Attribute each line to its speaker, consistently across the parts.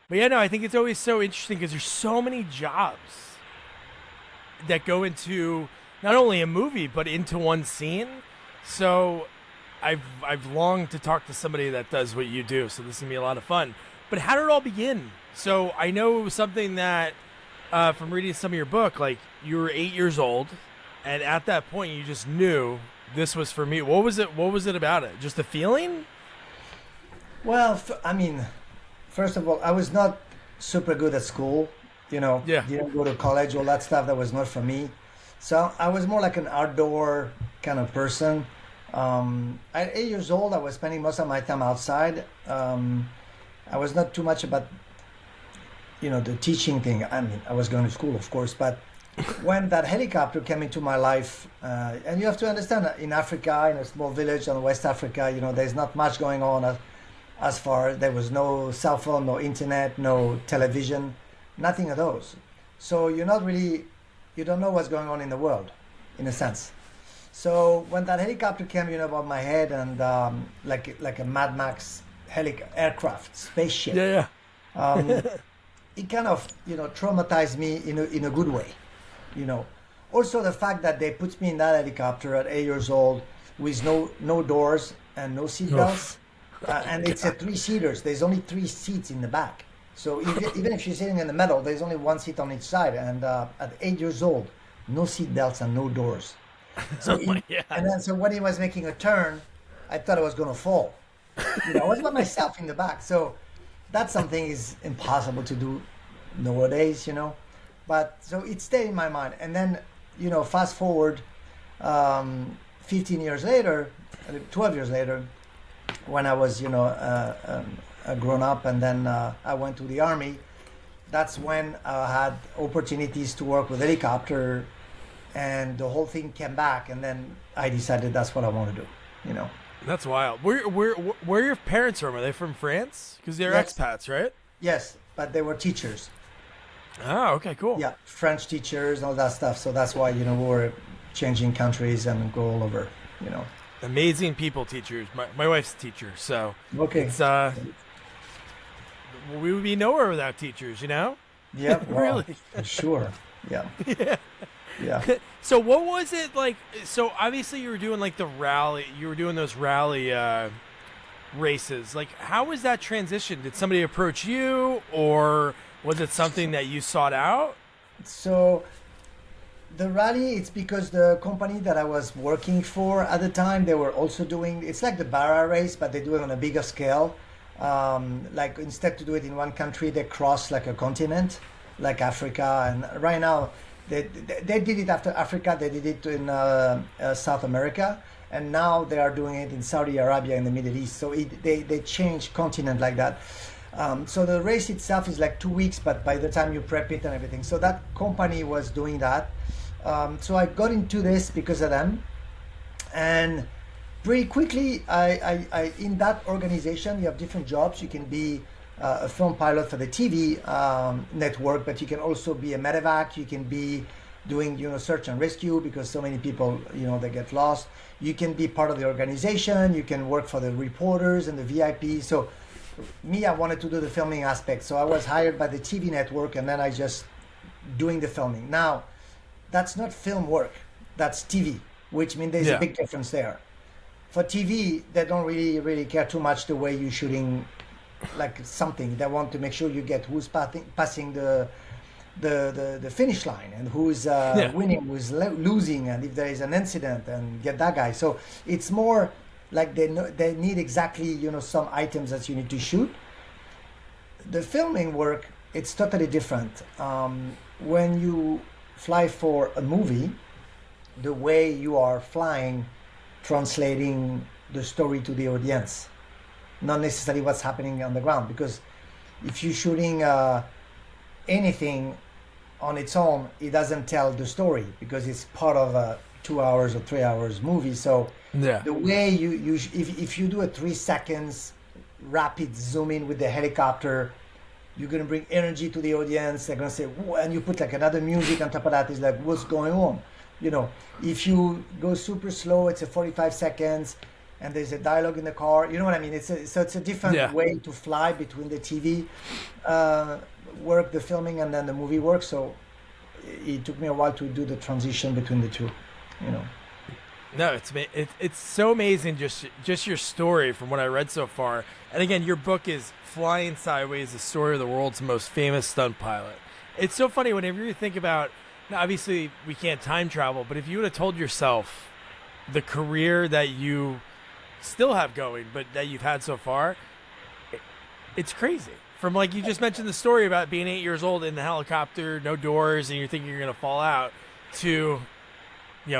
Speaker 1: But yeah, no, I think it's always so interesting because there's so many jobs that go into not only a movie but into one scene. So I've longed to talk to somebody that does what you do. So this is gonna be a lot of fun. But how did it all begin? So I know it was something that from reading some of your book, like you were 8 years old, and at that point you just knew this was for me. What was it? What was it about it? Just a feeling?
Speaker 2: Well, I mean, first of all, I was not super good at school.
Speaker 1: Yeah.
Speaker 2: Didn't go to college, all that stuff. That was not for me. So I was more like an outdoor kind of person. At 8 years old, I was spending most of my time outside. I was not too much about, the teaching thing. I mean, I was going to school, of course, but when that helicopter came into my life, and you have to understand that in Africa, in a small village in West Africa, there's not much going on as far. There was no cell phone, no internet, no television, nothing of those. So you don't know what's going on in the world, in a sense. So when that helicopter came, above my head, and like a Mad Max aircraft, spaceship,
Speaker 1: Yeah.
Speaker 2: um, it kind of traumatized me in a good way. you know. Also, the fact that they put me in that helicopter at 8 years old with no doors and no seat belts, and it's a three-seaters. There's only three seats in the back. So even if you're sitting in the middle, there's only one seat on each side. And at 8 years old, no seat belts and no doors. So
Speaker 1: Oh my
Speaker 2: and
Speaker 1: god.
Speaker 2: then so when he was making a turn, I thought I was going to fall. I was by myself in the back. So that's something is impossible to do nowadays. But so it stayed in my mind. And then, fast forward 15 years later, 12 years later, when I was, grown up, and then I went to the army. That's when I had opportunities to work with helicopter, and the whole thing came back. And then I decided that's what I want to do.
Speaker 1: That's wild. Where are your parents from? Are they from France? Because they're
Speaker 2: Yes,
Speaker 1: expats, right?
Speaker 2: yes, but they were teachers.
Speaker 1: Oh, okay, cool.
Speaker 2: Yeah, French teachers, all that stuff. So that's why, we were changing countries and go all over. You know.
Speaker 1: Amazing people, teachers. My wife's a teacher, so
Speaker 2: Okay.
Speaker 1: it's we would be nowhere without teachers.
Speaker 2: Yeah. Well,
Speaker 1: Really.
Speaker 2: for sure. Yeah.
Speaker 1: Yeah.
Speaker 2: Yeah.
Speaker 1: So what was it like? So obviously you were doing like the rally. You were doing those rally races. Like, how was that transition? Did somebody approach you, or was it something that you sought out?
Speaker 2: So the rally, it's because the company that I was working for at the time, they were also doing, it's like the Barra race, but they do it on a bigger scale. Like instead to do it in one country, they cross like a continent, like Africa. And right now, they did it after Africa, they did it in South America. And now they are doing it in Saudi Arabia in the Middle East. So they change continent like that. So the race itself is like 2 weeks, but by the time you prep it and everything. So that company was doing that. So I got into this because of them. And pretty quickly, I in that organization, you have different jobs. You can be a film pilot for the TV network, but you can also be a medevac. You can be doing, search and rescue because so many people, they get lost. You can be part of the organization. You can work for the reporters and the VIP. So me, I wanted to do the filming aspect. So I was hired by the TV network, and then I just doing the filming. Now, that's not film work. That's TV, which means there's a
Speaker 1: Yeah.
Speaker 2: big difference there. For TV, they don't really care too much the way you're shooting like something. They want to make sure you get who's passing the finish line, and who's
Speaker 1: Yeah.
Speaker 2: winning, who's losing, and if there is an incident, and get that guy. So it's more like they need exactly some items that you need to shoot. The filming work, it's totally different. When you fly for a movie, the way you are flying, translating the story to the audience, not necessarily what's happening on the ground. Because if you're shooting anything on its own, it doesn't tell the story because it's part of a 2 hours or 3 hours movie. So
Speaker 1: Yeah.
Speaker 2: the way if you do a 3 seconds rapid zoom in with the helicopter, you're gonna bring energy to the audience. They're gonna say, "Whoa," and you put like another music on top of that. It's like, what's going on? If you go super slow, it's a 45 seconds, and there's a dialogue in the car. You know what I mean? So it's a different
Speaker 1: Yeah.
Speaker 2: way to fly between the TV work, the filming, and then the movie work. So it took me a while to do the transition between the two. You know.
Speaker 1: No, it's so amazing. Just your story from what I read so far. And again, your book is Flying Sideways: The Story of the World's Most Famous Stunt Pilot. It's so funny whenever you think about. Now, obviously, we can't time travel, but if you would have told yourself the career that you still have going, but that you've had so far, it's crazy. From like you just mentioned the story about being 8 years old in the helicopter, no doors, and you're thinking you're gonna fall out, to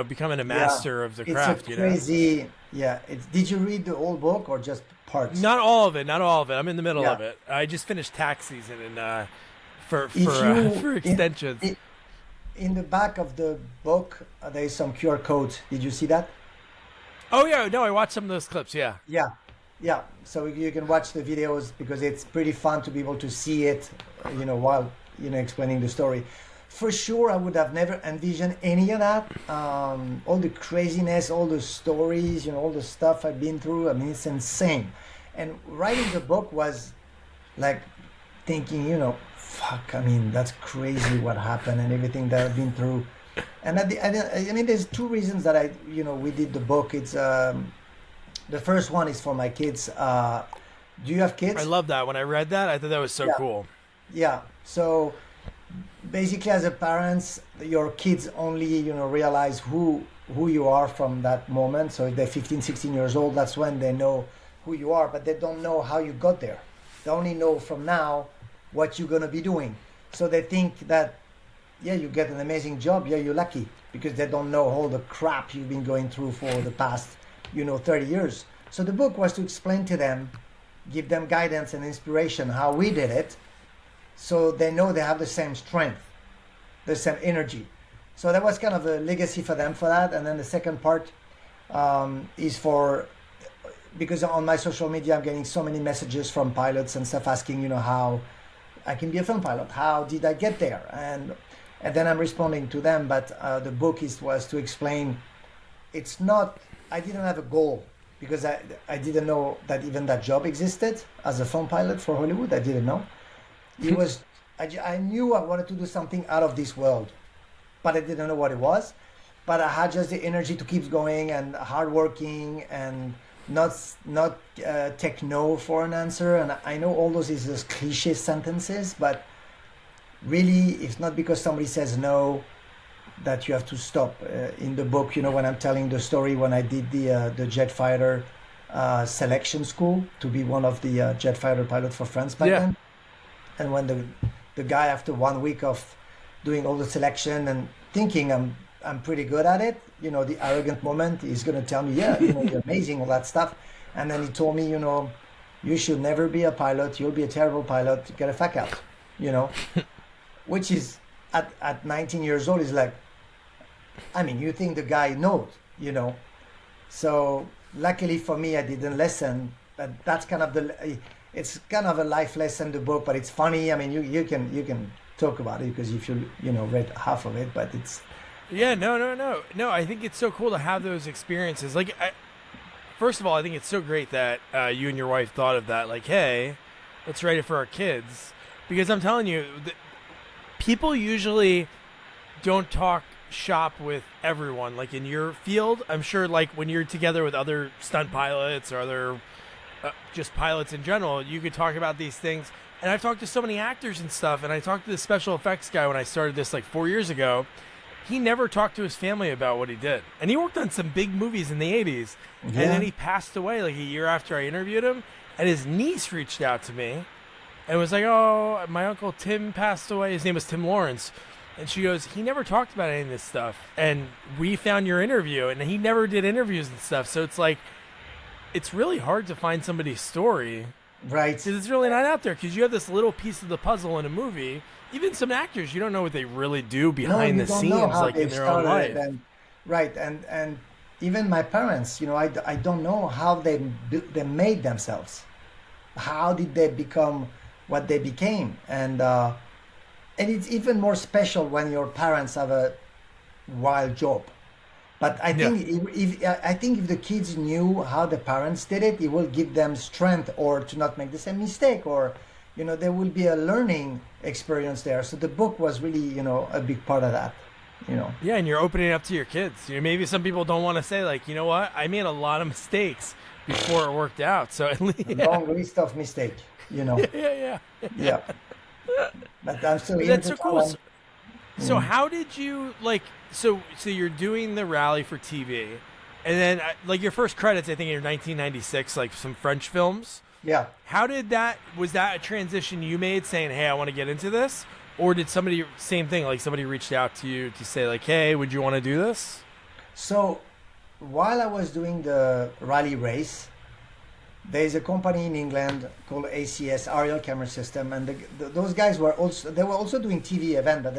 Speaker 1: becoming a
Speaker 2: Yeah,
Speaker 1: master of the
Speaker 2: it's a
Speaker 1: craft.
Speaker 2: crazy. Yeah, did you read the whole book or just parts?
Speaker 1: Not all of it. Not all of it. I'm in the middle
Speaker 2: Yeah.
Speaker 1: of it. I just finished tax season and for
Speaker 2: If you
Speaker 1: for extensions.
Speaker 2: in the back of the book, there is some QR codes. Did you see that?
Speaker 1: Oh yeah, no, I watched some of those clips. Yeah.
Speaker 2: Yeah, yeah. So you can watch the videos because it's pretty fun to be able to see it, while explaining the story. For sure, I would have never envisioned any of that. All the craziness, all the stories, all the stuff I've been through. I mean, it's insane. And writing the book was like thinking, fuck. I mean, that's crazy what happened and everything that I've been through. And I mean, there's two reasons that we did the book. It's the first one is for my kids. Do you have
Speaker 1: I
Speaker 2: kids?
Speaker 1: love that. When I read that, I thought that was so
Speaker 2: Yeah.
Speaker 1: cool.
Speaker 2: Yeah. So basically, as a parents, your kids only realize who you are from that moment. So if they're 15, 16 years old, that's when they know who you are, but they don't know how you got there. They only know from now what you're gonna be doing. So they think that, yeah, you get an amazing job, yeah, you're lucky, because they don't know all the crap you've been going through for the past 30 years. So the book was to explain to them, give them guidance and inspiration how we did it, so they know they have the same strength, the same energy. So that was kind of a legacy for them for that. And then the second part is for, because on my social media I'm getting so many messages from pilots and stuff asking, how I can be a film pilot, how did I get there, and then I'm responding to them. But the book was to explain, it's not, I didn't have a goal, because I didn't know that even that job existed as a film pilot for Hollywood. I didn't know. It was, I knew I wanted to do something out of this world, but I didn't know what it was. But I had just the energy to keep going and hardworking and not take no for an answer. And I know all those is just cliche sentences, but really, it's not because somebody says no that you have to stop. In the book, when I'm telling the story when I did the jet fighter selection school to be one of the jet fighter pilots for France back
Speaker 1: Yeah.
Speaker 2: then, and when the guy, after 1 week of doing all the selection and thinking I'm pretty good at it, the arrogant moment is going to tell me, yeah, you're amazing, all that stuff. And then he told me, you should never be a pilot. You'll be a terrible pilot. Get a fuck out, which is at 19 years old is like, I mean, you think the guy knows, So luckily for me, I didn't listen. But that's kind of it's kind of a life lesson, the book, but it's funny. I mean, you can talk about it because if you read half of it, but it's
Speaker 1: Yeah, no. I think it's so cool to have those experiences. Like, first of all, I think it's so great that you and your wife thought of that. Like, hey, let's write it for our kids, because I'm telling you, people usually don't talk shop with everyone. Like in your field, I'm sure. Like when you're together with other stunt pilots or other just pilots in general, you could talk about these things. And I've talked to so many actors and stuff. And I talked to the special effects guy when I started this like 4 years ago. He never talked to his family about what he did. And he worked on some big movies in the 80s.
Speaker 2: Yeah.
Speaker 1: And then he passed away like a year after I interviewed him. And his niece reached out to me and was like, oh, my Uncle Tim passed away. His name was Tim Lawrence. And she goes, he never talked about any of this stuff. And we found your interview. And he never did interviews and stuff. So it's like, it's really hard to find somebody's story.
Speaker 2: right.
Speaker 1: Because it's really not out there. Because you have this little piece of the puzzle in a movie. Even some actors, you don't know what they really do behind the scenes, like in their own life.
Speaker 2: And, right, and even my parents, I don't know how they made themselves. How did they become what they became? And it's even more special when your parents have a wild job. But I
Speaker 1: Yeah.
Speaker 2: think I think if the kids knew how the parents did it, it will give them strength or to not make the same mistake, or there will be a learning experience there. So the book was really a big part of that. You know,
Speaker 1: Yeah, and you're opening it up to your kids. Maybe some people don't want to say like, you know what, I made a lot of mistakes before it worked out. So at least,
Speaker 2: a
Speaker 1: yeah,
Speaker 2: long list of mistake.
Speaker 1: yeah, yeah, yeah.
Speaker 2: Yeah. But I'm still
Speaker 1: But
Speaker 2: here
Speaker 1: that's
Speaker 2: to
Speaker 1: so
Speaker 2: tell
Speaker 1: cool.
Speaker 2: them.
Speaker 1: So how did you like? So you're doing the rally for TV, and then like your first credits, I think in 1996, like some French films.
Speaker 2: Yeah.
Speaker 1: How did that? Was that a transition you made, saying, "Hey, I want to get into this," or did somebody same thing? Like somebody reached out to you to say, like, "Hey, would you want to do this?"
Speaker 2: So while I was doing the rally race, there is a company in England called ACS, Aerial Camera System, and those guys were also doing TV event, but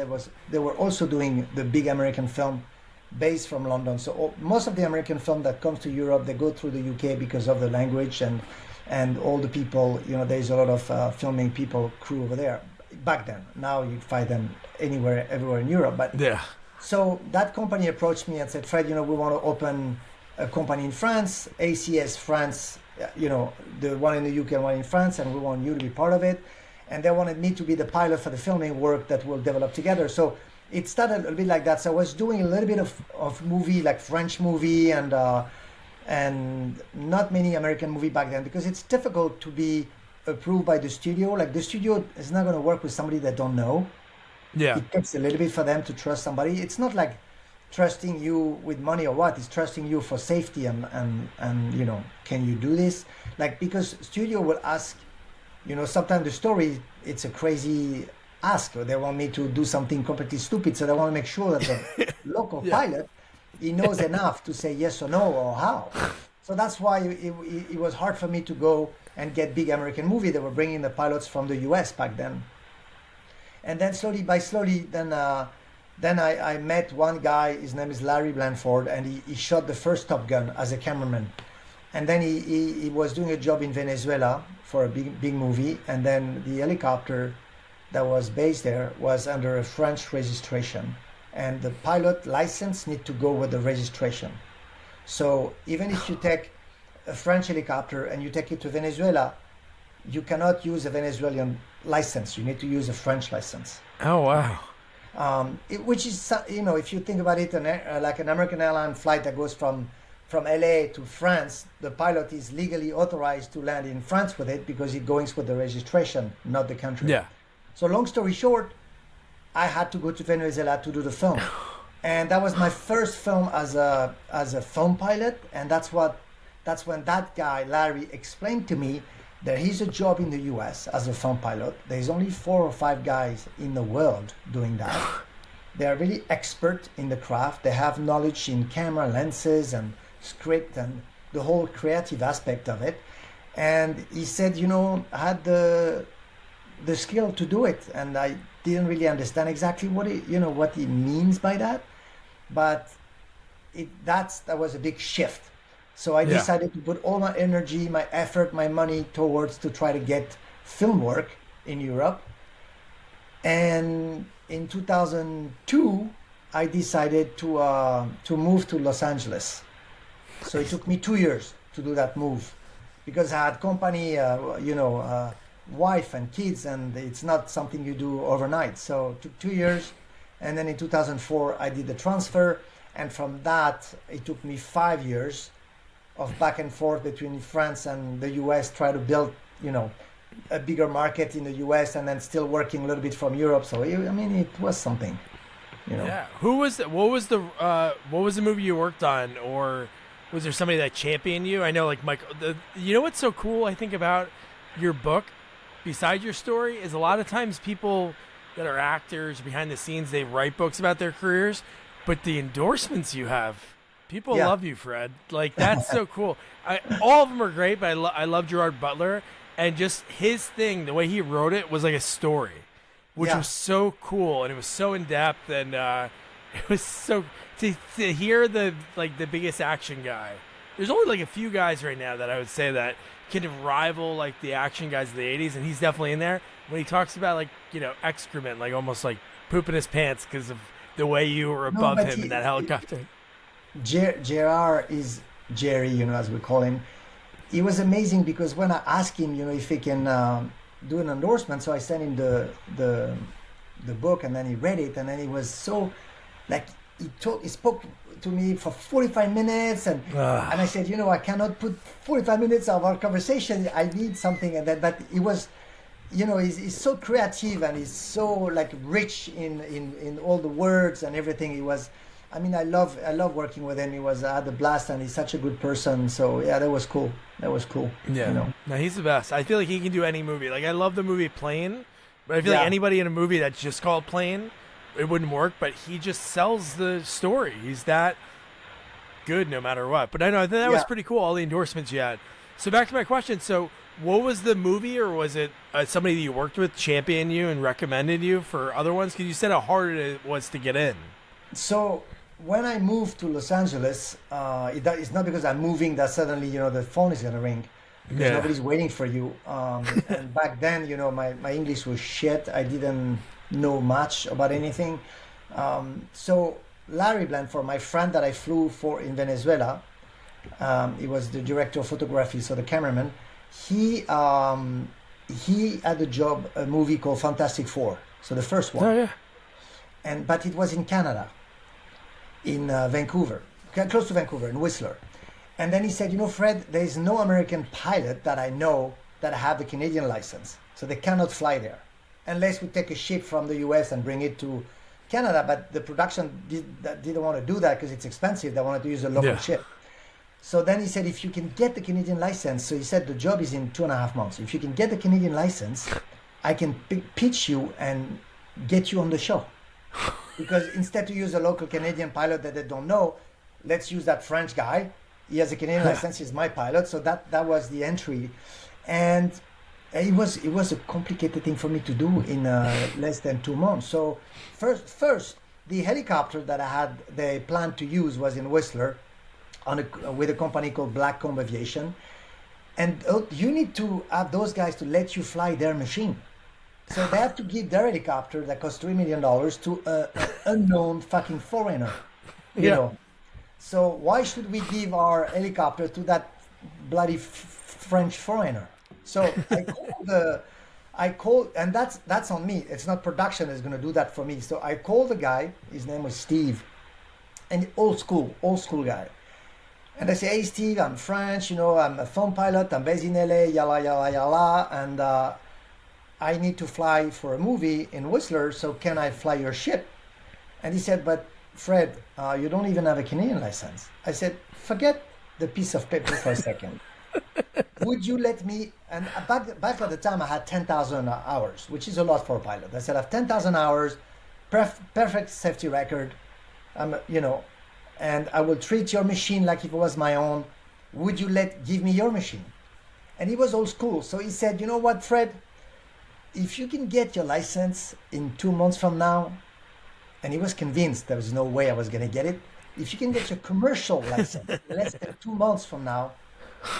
Speaker 2: they were also doing the big American film based from London. So most of the American film that comes to Europe, they go through the UK because of the language and all the people. There's a lot of filming people crew over there back then. Now you find them anywhere, everywhere in Europe. But
Speaker 1: Yeah.
Speaker 2: so that company approached me and said, Fred, we want to open a company in France, ACS France, the one in the UK and one in France, and we want you to be part of it. And they wanted me to be the pilot for the filming work that we'll develop together. So it started a little bit like that. So I was doing a little bit of movie, like French movie and not many American movie back then, because it's difficult to be approved by the studio. Like the studio is not going to work with somebody they don't know.
Speaker 1: Yeah.
Speaker 2: It takes a little bit for them to trust somebody. It's not like trusting you with money or what. It's trusting you for safety and can you do this? Like, because studio will ask, sometimes the story, it's a crazy ask, or they want me to do something completely stupid. So they want to make sure that the local pilot, he knows enough to say yes or no or how. So that's why it was hard for me to go and get big American movie. They were bringing the pilots from the US back then. And then slowly, then I met one guy, his name is Larry Blanford, and he shot the first Top Gun as a cameraman. And then he was doing a job in Venezuela for a big movie, and then the helicopter that was based there was under a French registration. And the pilot license need to go with the registration. So even if you take a French helicopter and you take it to Venezuela, you cannot use a Venezuelan license. You need to use a French license.
Speaker 1: Oh wow.
Speaker 2: Which is, if you think about it, like an American airline flight that goes from LA to France, the pilot is legally authorized to land in France with it because it goes with the registration, not the country.
Speaker 1: Yeah.
Speaker 2: So long story short, I had to go to Venezuela to do the film. And that was my first film as a film pilot. And that's when that guy, Larry, explained to me that he's a job in the US as a film pilot. There's only 4 or 5 guys in the world doing that. They are really expert in the craft. They have knowledge in camera lenses and script and the whole creative aspect of it. And he said, I had the skill to do it. And I didn't really understand exactly what he means by that. But that was a big shift. So I decided to put all my energy, my effort, my money towards to try to get film work in Europe. And in 2002, I decided to move to Los Angeles. So it took me 2 years to do that move because I had company, wife and kids, and it's not something you do overnight. So it took 2 years. And then in 2004, I did the transfer. And from that, it took me 5 years of back and forth between France and the US, try to build, a bigger market in the US, and then still working a little bit from Europe. So it was something,
Speaker 1: Yeah. Who was the, what was the movie you worked on, or was there somebody that championed you? I know, like Michael. What's so cool I think about your book, besides your story, is a lot of times people that are actors behind the scenes, they write books about their careers, but the endorsements you have. People love you, Fred. Like, that's so cool. All of them are great, but I love Gerard Butler. And just his thing, the way he wrote it, was like a story, which was so cool. And it was so in-depth. And it was so... To hear the biggest action guy. There's only, like, a few guys right now that I would say that can rival, like, the action guys of the 80s. And he's definitely in there. When he talks about, like, excrement, like, almost like pooping his pants because of the way you were above him in that helicopter.
Speaker 2: JR is Jerry, as we call him. He was amazing because when I asked him, if he can do an endorsement, so I sent him the book, and then he read it, and then he was so like he spoke to me for 45 minutes, and I said, I cannot put 45 minutes of our conversation. I need something, and then but he was. He's so creative, and he's so like rich in all the words and everything. He was, I mean, I love working with him. I had a blast, and he's such a good person. So yeah, that was cool. That was cool.
Speaker 1: Yeah, no, he's the best. I feel like he can do any movie. Like I love the movie Plane, but I feel like anybody in a movie that's just called Plane, it wouldn't work. But he just sells the story. He's that good no matter what. But I know that was pretty cool. All the endorsements you had. So back to my question. So what was the movie, or was it somebody that you worked with championed you and recommended you for other ones? Because you said how hard it was to get in.
Speaker 2: So when I moved to Los Angeles, it's not because I'm moving that suddenly, the phone is going to ring. Because nobody's waiting for you. And back then, my English was shit. I didn't know much about anything. So Larry Blanford, my friend that I flew for in Venezuela, he was the director of photography, so the cameraman. He had a movie called Fantastic Four, so the first one.
Speaker 1: Oh yeah.
Speaker 2: But it was in Canada, in Vancouver, close to Vancouver, in Whistler. And then he said, Fred, there is no American pilot that I know that have the Canadian license, so they cannot fly there, unless we take a ship from the U.S. and bring it to Canada. But the production didn't want to do that because it's expensive. They wanted to use a local ship. So then he said, if you can get the Canadian license, so he said the job is in 2.5 months. If you can get the Canadian license, I can pitch you and get you on the show. Because instead to use a local Canadian pilot that they don't know, let's use that French guy. He has a Canadian license, he's my pilot. So that was the entry. And it was a complicated thing for me to do in less than 2 months. So first, the helicopter that they planned to use was in Whistler, with a company called Blackcomb Aviation, and you need to have those guys to let you fly their machine. So they have to give their helicopter that costs $3 million to an unknown fucking foreigner, you know. So why should we give our helicopter to that bloody French foreigner? So I called, and that's on me. It's not production is going to do that for me. So I called the guy. His name was Steve, and old school guy. And I say, hey, Steve, I'm French, I'm a film pilot, I'm based in LA, yalla, yalla, yalla, and I need to fly for a movie in Whistler, so can I fly your ship? And he said, but Fred, you don't even have a Canadian license. I said, forget the piece of paper for a second. Would you let me, and back at the time I had 10,000 hours, which is a lot for a pilot. I said, I have 10,000 hours, perfect safety record, and I will treat your machine like if it was my own. Would you give me your machine? And he was old school. So he said, you know what, Fred? If you can get your license in 2 months from now, and he was convinced there was no way I was going to get it. If you can get your commercial license less than 2 months from now,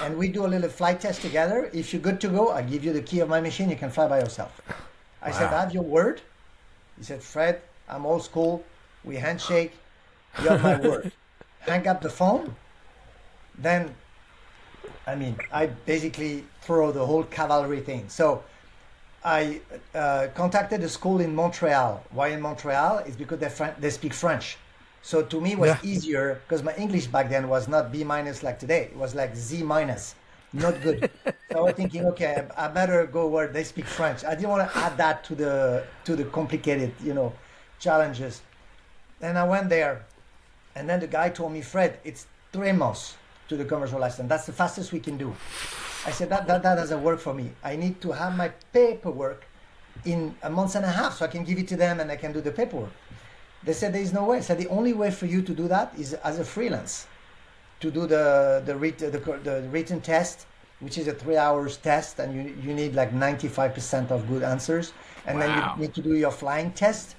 Speaker 2: and we do a little flight test together, if you're good to go, I give you the key of my machine. You can fly by yourself. I said, I have your word. He said, Fred, I'm old school. We handshake. You have my word. Hang up the phone. Then, I basically throw the whole cavalry thing. So I contacted a school in Montreal. Why in Montreal? It's because they speak French. So to me it was easier because my English back then was not B- like today. It was like Z-. Not good. So I was thinking, okay, I better go where they speak French. I didn't want to add that to the complicated, challenges. And I went there. And then the guy told me, Fred, it's 3 months to the commercial license. That's the fastest we can do. I said, that doesn't work for me. I need to have my paperwork in a month and a half so I can give it to them and I can do the paperwork. They said, there is no way. I said, the only way for you to do that is as a freelance, to do the written test, which is a 3 hours test, and you need like 95% of good answers. And then you need to do your flying test.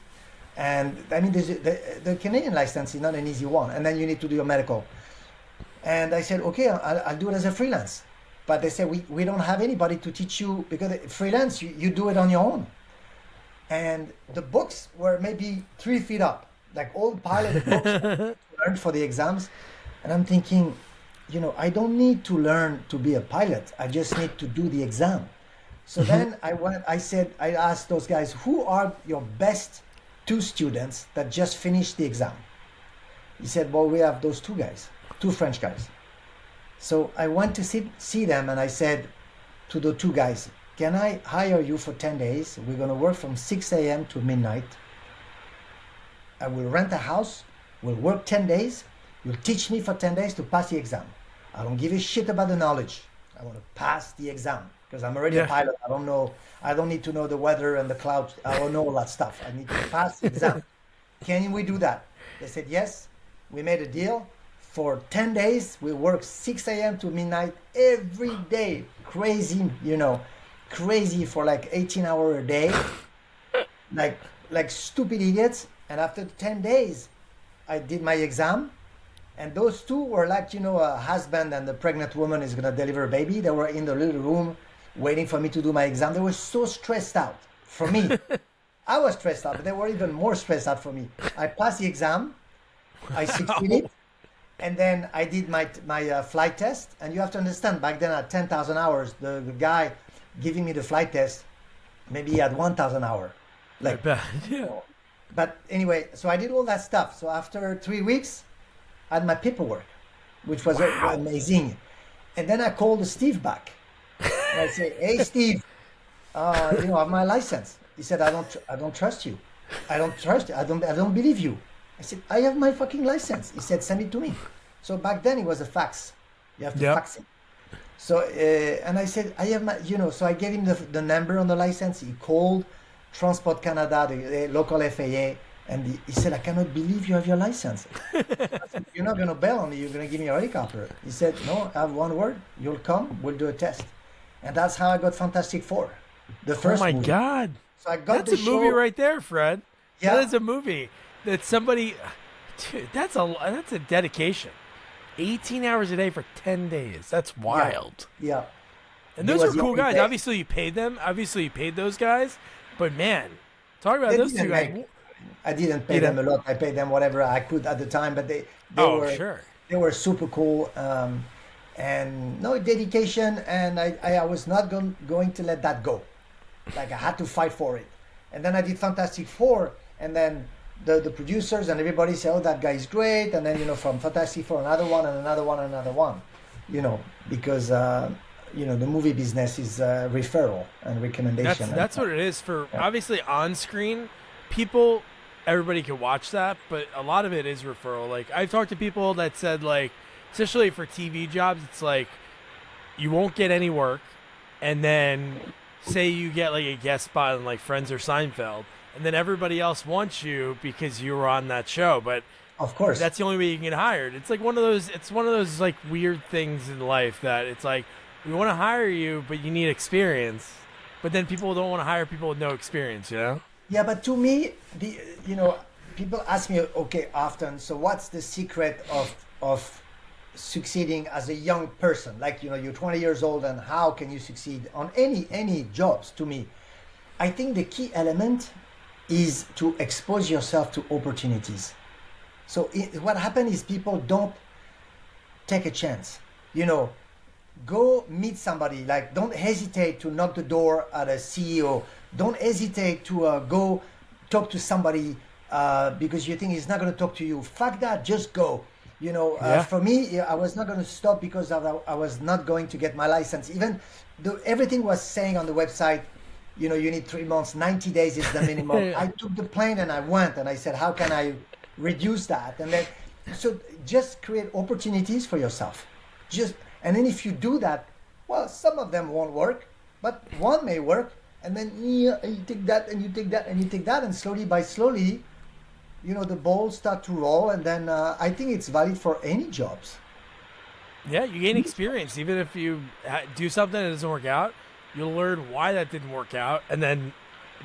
Speaker 2: And the Canadian license is not an easy one. And then you need to do your medical. And I said, okay, I'll do it as a freelance. But they said, we don't have anybody to teach you, because freelance, you do it on your own. And the books were maybe 3 feet up. like old pilot books learned for the exams. And I'm thinking, I don't need to learn to be a pilot. I just need to do the exam. So then I asked those guys, who are your best two students that just finished the exam? He said, well, we have those two guys, two French guys. So I went to see them and I said to the two guys, can I hire you for 10 days? We're going to work from 6 a.m. to midnight. I will rent a house. We'll work 10 days. You'll teach me for 10 days to pass the exam. I don't give a shit about the knowledge. I want to pass the exam because I'm already a pilot. I don't know. I don't need to know the weather and the clouds. I don't know all that stuff. I need to pass the exam. Can we do that? They said, yes. We made a deal. For 10 days, we work 6 a.m. to midnight every day. Crazy, crazy for like 18 hours a day. Like stupid idiots. And after 10 days, I did my exam. And those two were like, a husband and the pregnant woman is going to deliver a baby. They were in the little room waiting for me to do my exam. They were so stressed out for me. I was stressed out, but they were even more stressed out for me. I passed the exam. I succeeded. And then I did my flight test. And you have to understand, back then at 10,000 hours, the guy giving me the flight test, maybe he had 1,000 hours. Like,
Speaker 1: yeah.
Speaker 2: But anyway, so I did all that stuff. So after 3 weeks, I had my paperwork, which was amazing. And then I called Steve back. And I say, hey, Steve, I have my license. He said, I don't trust you. I don't trust you. I don't believe you. I said, I have my fucking license. He said, send it to me. So back then it was a fax. You have to fax it. So, and I said, I have my, so I gave him the number on the license. He called Transport Canada, the local FAA, and he said, I cannot believe you have your license. I said, you're not going to bail on me. You're going to give me a helicopter. He said, no, I have one word. You'll come. We'll do a test. And that's how I got Fantastic Four. The first movie.
Speaker 1: God.
Speaker 2: So I got
Speaker 1: that's a movie right there, Fred.
Speaker 2: Yeah.
Speaker 1: That is a movie that somebody, dude, that's a dedication. 18 hours a day for 10 days. That's wild.
Speaker 2: Yeah.
Speaker 1: And those are cool guys. Day. Obviously, you paid them. Obviously, you paid those guys. But, man, talk about those two guys.
Speaker 2: I didn't pay them a lot. I paid them whatever I could at the time. But they were super cool. And no dedication. And I was not going to let that go. Like, I had to fight for it. And then I did Fantastic Four. And then the producers and everybody say, oh, that guy is great. And then, from Fantastic Four, another one and another one and another one. Because... the movie business is referral and recommendation.
Speaker 1: That's what it is for obviously on screen people. Everybody can watch that, but a lot of it is referral. Like I've talked to people that said, like, especially for TV jobs, it's like you won't get any work, and then say you get like a guest spot on like Friends or Seinfeld, and then everybody else wants you because you were on that show, but.
Speaker 2: Of course,
Speaker 1: that's the only way you can get hired. It's like one of those like weird things in life that it's like. We want to hire you, but you need experience. But then people don't want to hire people with no experience,
Speaker 2: Yeah, but to me, people ask me, okay, often, so what's the secret of succeeding as a young person? Like, you're 20 years old, and how can you succeed on any jobs? To me, I think the key element is to expose yourself to opportunities. So what happens is people don't take a chance, Go meet somebody. Like, don't hesitate to knock the door at a CEO. Don't hesitate to go talk to somebody because you think he's not going to talk to you. Fuck that. Just go. For me, I was not going to stop because I was not going to get my license. Even though everything was saying on the website, you need 3 months, 90 days is the minimum. I took the plane and I went and I said, how can I reduce that? And then, so just create opportunities for yourself. And then if you do that, well, some of them won't work, but one may work. And then you take that and you take that and you take that. And slowly by slowly, the balls start to roll. And then I think it's valid for any jobs.
Speaker 1: Yeah, you gain experience. Even if you do something that doesn't work out, you'll learn why that didn't work out. And then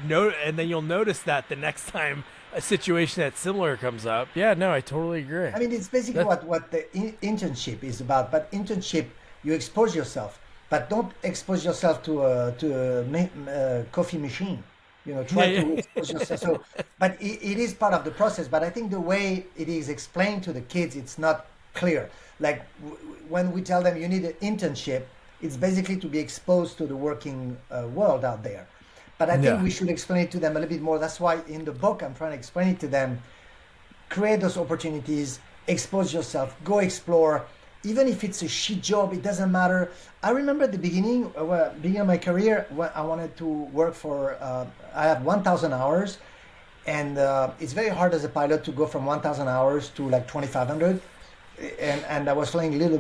Speaker 1: you'll notice that the next time a situation that's similar comes up. Yeah, no, I totally agree.
Speaker 2: I mean, it's basically what the internship is about. But internship, you expose yourself, but don't expose yourself to a coffee machine. Try to expose yourself. So, but it is part of the process. But I think the way it is explained to the kids, it's not clear. Like when we tell them you need an internship, it's basically to be exposed to the working world out there. But I think we should explain it to them a little bit more. That's why in the book I'm trying to explain it to them. Create those opportunities, expose yourself, go explore. Even if it's a shit job, it doesn't matter. I remember at the beginning of my career, when I wanted to work for, I had 1,000 hours, and it's very hard as a pilot to go from 1,000 hours to like 2,500. And I was flying little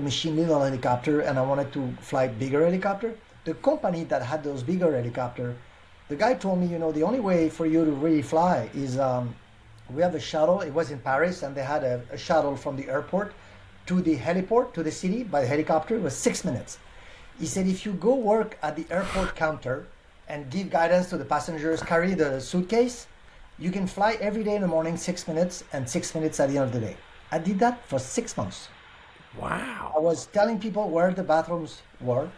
Speaker 2: helicopter, and I wanted to fly bigger helicopter. The company that had those bigger helicopter, the guy told me, the only way for you to really fly is we have a shuttle. It was in Paris, and they had a shuttle from the airport to the heliport, to the city by helicopter. It was 6 minutes. He said, if you go work at the airport counter and give guidance to the passengers, carry the suitcase, you can fly every day in the morning 6 minutes and 6 minutes at the end of the day. I did that for 6 months.
Speaker 1: Wow.
Speaker 2: I was telling people where the bathrooms were.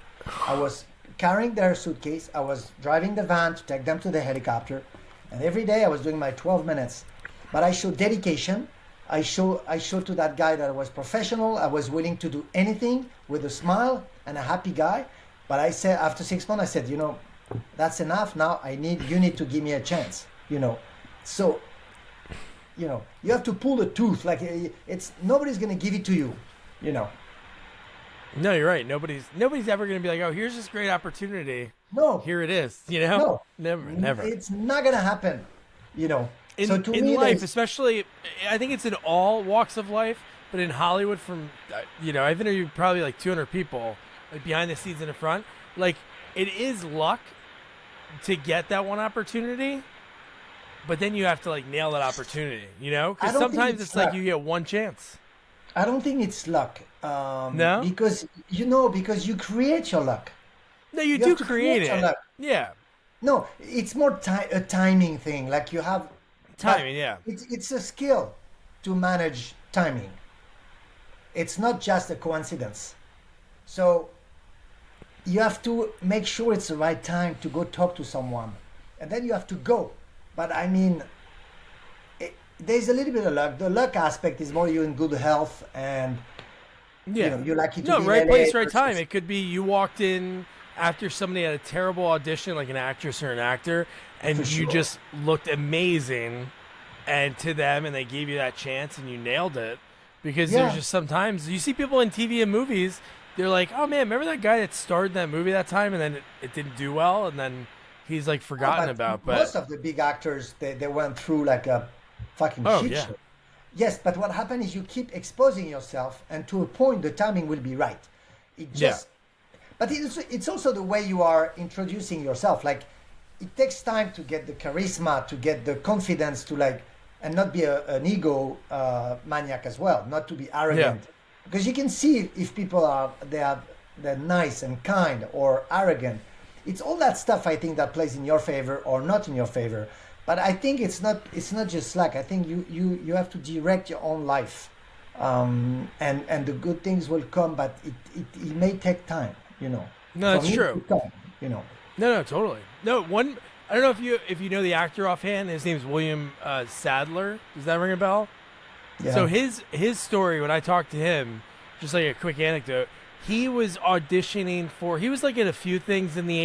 Speaker 2: I was carrying their suitcase. I was driving the van to take them to the helicopter. And every day I was doing my 12 minutes. But I showed dedication. I showed to that guy that I was professional. I was willing to do anything with a smile and a happy guy. But I said, after 6 months, I said, that's enough. Now you need to give me a chance, So, you have to pull the tooth. Like nobody's going to give it to you,
Speaker 1: No, you're right. Nobody's ever going to be like, oh, here's this great opportunity.
Speaker 2: No.
Speaker 1: Here it is,
Speaker 2: No.
Speaker 1: Never.
Speaker 2: It's not going to happen, So to
Speaker 1: in
Speaker 2: me,
Speaker 1: life, especially, I think it's in all walks of life, but in Hollywood, I've interviewed probably like 200 people, like behind the scenes and in front. Like, it is luck to get that one opportunity, but then you have to like nail that opportunity, because sometimes it's like you get one chance.
Speaker 2: I don't think it's luck.
Speaker 1: No,
Speaker 2: because you create your luck.
Speaker 1: No, you do create it. Luck. Yeah.
Speaker 2: No, it's more a timing thing. Like you have
Speaker 1: timing. Yeah.
Speaker 2: It's a skill to manage timing. It's not just a coincidence. So you have to make sure it's the right time to go talk to someone, and then you have to go. But I mean, there's a little bit of luck. The luck aspect is more you in good health and you're lucky to be
Speaker 1: right place, right time. It could be you walked in after somebody had a terrible audition, like an actress or an actor, and you just looked amazing, and to them, and they gave you that chance, and you nailed it. Because there's just sometimes you see people in TV and movies, they're like, oh man, remember that guy that starred in that movie that time, and then it didn't do well, and then he's like forgotten about. But
Speaker 2: most of the big actors, they went through like a fucking shit show. Yes, but what happened is you keep exposing yourself, and to a point, the timing will be right. But it's also the way you are introducing yourself. Like, it takes time to get the charisma, to get the confidence, and not be an ego maniac as well, not to be arrogant. Yeah. Because you can see if people they're nice and kind or arrogant. It's all that stuff, I think, that plays in your favor or not in your favor. But I think it's not just luck. I think you have to direct your own life, and the good things will come, but it may take time.
Speaker 1: No, that's true. No, totally. No, one. I don't know if you know the actor offhand. His name's William Sadler. Does that ring a bell? Yeah. So his story, when I talked to him, just like a quick anecdote, he was auditioning for. He was like in a few things in the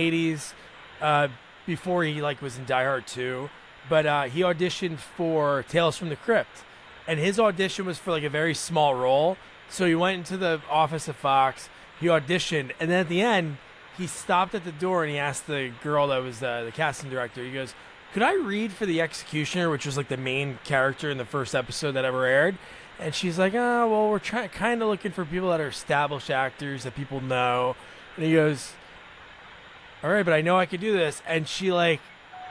Speaker 1: '80s before he was in Die Hard 2. But he auditioned for Tales from the Crypt, and his audition was for a very small role. So he went into the office of Fox, he auditioned, and then at the end, he stopped at the door and he asked the girl that was the casting director, he goes, could I read for the executioner, which was the main character in the first episode that ever aired? And she's like, oh, well, we're kind of looking for people that are established actors that people know. And he goes, all right, but I know I could do this. And she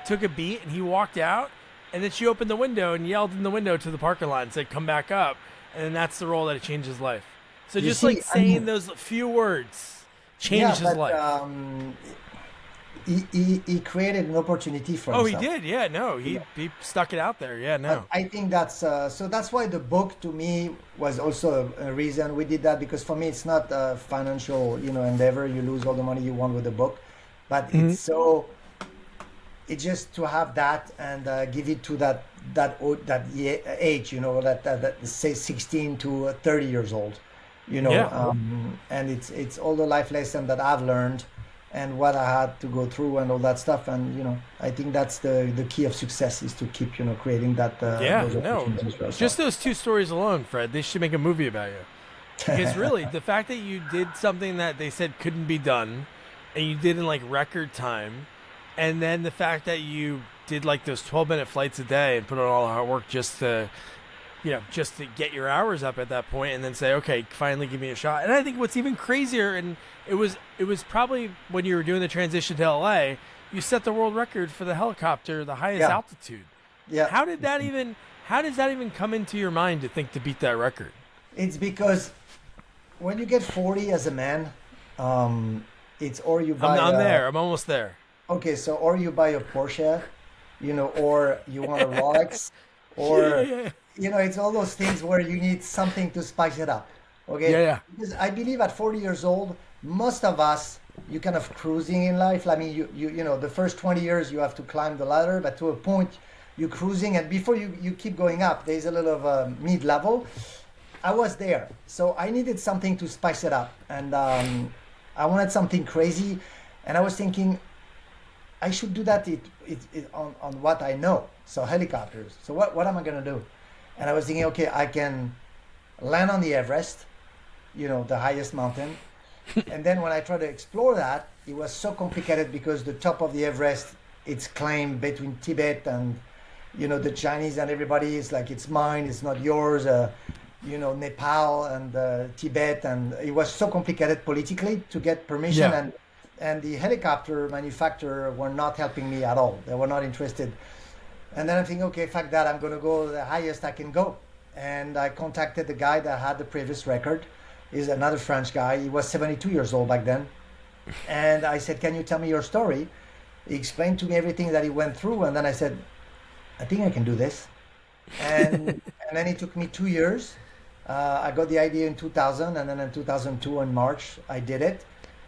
Speaker 1: took a beat, and he walked out, and then she opened the window and yelled in the window to the parking lot and said, come back up. And then that's the role that changed his life. So just saying those few words changed his life.
Speaker 2: He created an opportunity for himself.
Speaker 1: Oh, he did. Yeah, no, he stuck it out there. Yeah, no.
Speaker 2: But I think that's so that's why the book to me was also a reason we did that, because for me it's not a financial endeavor. You lose all the money you want with the book, but it's just to have that and give it to age, that say 16 to 30 years old,
Speaker 1: Yeah.
Speaker 2: and it's all the life lesson that I've learned and what I had to go through and all that stuff. And I think that's the key of success is to keep creating that
Speaker 1: Yeah.
Speaker 2: those
Speaker 1: No.
Speaker 2: opportunities for
Speaker 1: Just
Speaker 2: yourself.
Speaker 1: those two stories alone, Fred. They should make a movie about you. Because really, the fact that you did something that they said couldn't be done, and you did in like record time, and then the fact that you did like those 12-minute flights a day and put on all the hard work just to get your hours up at that point, and then say, okay, finally give me a shot. And I think what's even crazier, and it was probably when you were doing the transition to LA, you set the world record for the helicopter, the highest
Speaker 2: Yeah,
Speaker 1: altitude.
Speaker 2: yeah.
Speaker 1: How does that even come into your mind to think to beat that record?
Speaker 2: It's because when you get 40 as a man, it's or you
Speaker 1: I'm
Speaker 2: buy
Speaker 1: I'm
Speaker 2: a
Speaker 1: there. I'm almost there.
Speaker 2: okay, so or you buy a Porsche, or you want a Rolex,
Speaker 1: Yeah,
Speaker 2: or
Speaker 1: yeah,
Speaker 2: it's all those things where you need something to spice it up.
Speaker 1: yeah,
Speaker 2: Okay,
Speaker 1: yeah.
Speaker 2: because I believe at 40 years old, most of us you kind of cruising in life. I mean, the first 20 years you have to climb the ladder, but to a point you're cruising, and before you keep going up, there's a little of a mid level. I was there, so I needed something to spice it up, and I wanted something crazy, and I was thinking I should do that on what I know. So helicopters. So what am I gonna do? And I was thinking, okay, I can land on the Everest, the highest mountain, and then when I tried to explore that, it was so complicated because the top of the Everest, it's claimed between Tibet and the Chinese, and everybody is like, it's mine, it's not yours. Nepal and Tibet, and it was so complicated politically to get permission,
Speaker 1: Yeah.
Speaker 2: and the helicopter manufacturer were not helping me at all. They were not interested. And then I'm thinking, okay, fuck that, I'm gonna go the highest I can go. And I contacted the guy that had the previous record. He's another French guy. He was 72 years old back then. And I said, can you tell me your story? He explained to me everything that he went through, and then I said, I think I can do this. And then it took me 2 years. I got the idea in 2000, and then in 2002 in March I did it,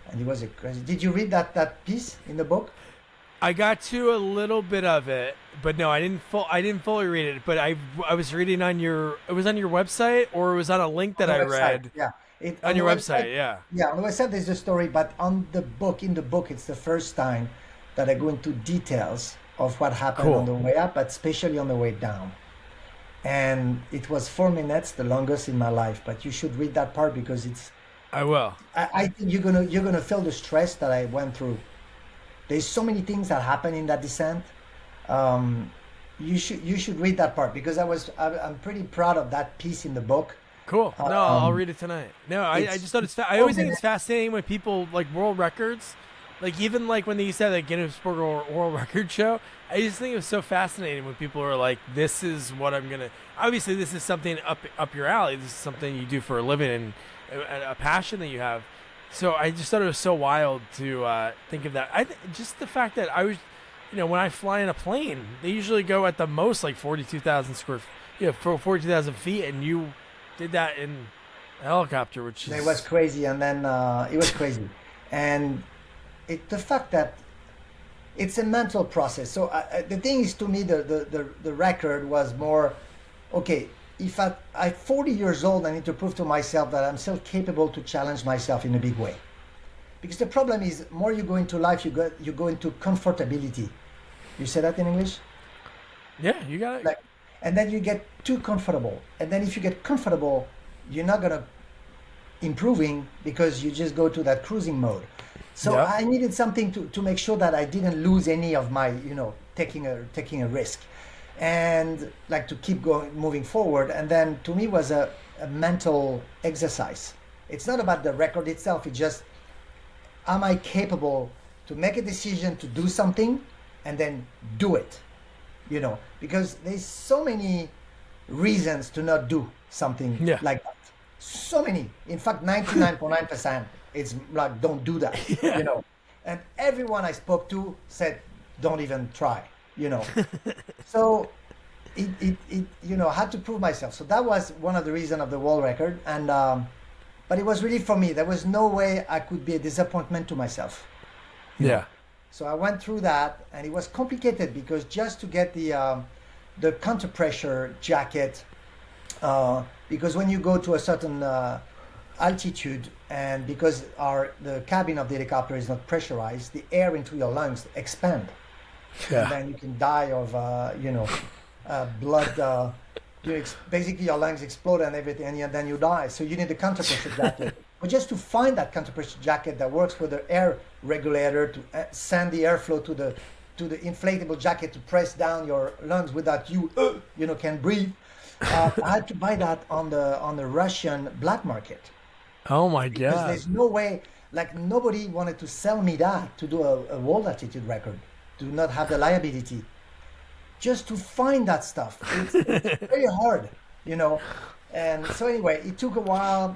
Speaker 2: and it was a crazy. Did you read that piece in the book?
Speaker 1: I got to a little bit of it, but no, I didn't fully read it. But I was reading on your it was on your website, or it was on a link
Speaker 2: On
Speaker 1: that
Speaker 2: the
Speaker 1: I
Speaker 2: website,
Speaker 1: read
Speaker 2: yeah.
Speaker 1: on
Speaker 2: On the
Speaker 1: your
Speaker 2: website,
Speaker 1: website. Yeah.
Speaker 2: yeah. On the website there's a story, but in the book, it's the first time that I go into details of what happened on
Speaker 1: Cool.
Speaker 2: the way up, but especially on the way down. And it was 4 minutes, the longest in my life. But you should read that part because
Speaker 1: I will.
Speaker 2: I think you're gonna feel the stress that I went through. There's so many things that happen in that descent. Um, you should read that part because I'm pretty proud of that piece in the book.
Speaker 1: Cool. No, I'll
Speaker 2: Um,
Speaker 1: read it tonight. No, I
Speaker 2: it's
Speaker 1: just thought I
Speaker 2: four
Speaker 1: always think it's
Speaker 2: minutes.
Speaker 1: fascinating when people like world records, like even like when they used to have that Guinness Book of World Record show. I just think it was so fascinating when people are like, "This is what I'm gonna." Obviously, this is something up your alley. This is something you do for a living and a passion that you have. So I just thought it was so wild to think of that. Just the fact that I was, when I fly in a plane, they usually go at the most like 42,000 for 42,000 feet, and you did that in a helicopter, which
Speaker 2: It was
Speaker 1: is
Speaker 2: crazy, and then it was crazy, and the fact that it's a mental process. So the thing is, to me, the record was more okay. If at 40 years old, I need to prove to myself that I'm still capable to challenge myself in a big way. Because the problem is, more you go into life, you go into comfortability. You say that in English?
Speaker 1: yeah, you got it.
Speaker 2: Like, and then you get too comfortable. And then if you get comfortable, you're not gonna improving because you just go to that cruising mode. So
Speaker 1: Yep.
Speaker 2: I needed something to make sure that I didn't lose any of my, taking a risk, and like to keep going, moving forward. And then to me was a mental exercise. It's not about the record itself. It's just, am I capable to make a decision to do something and then do it? Because there's so many reasons to not do something
Speaker 1: Yeah.
Speaker 2: like that. So many. In fact, 99.9%, it's like, don't do that,
Speaker 1: Yeah.
Speaker 2: And everyone I spoke to said, don't even try, you know. So I had to prove myself. So that was one of the reasons of the world record. But it was really for me. There was no way I could be a disappointment to myself.
Speaker 1: Yeah.
Speaker 2: So I went through that, and it was complicated because just to get the counter pressure jacket, because when you go to a certain altitude, and because the cabin of the helicopter is not pressurized, the air into your lungs expand, and
Speaker 1: Yeah.
Speaker 2: then you can die of blood. Basically, your lungs explode and everything, and then you die. So you need a counter pressure jacket. But just to find that counter pressure jacket that works with the air regulator to send the airflow to the inflatable jacket to press down your lungs without can breathe. I had to buy that on the Russian black market
Speaker 1: Oh my
Speaker 2: because
Speaker 1: God.
Speaker 2: there's no way, like nobody wanted to sell me that to do a world altitude record, to not have the liability. Just to find that stuff, it's very hard, you know. And so anyway, it took a while.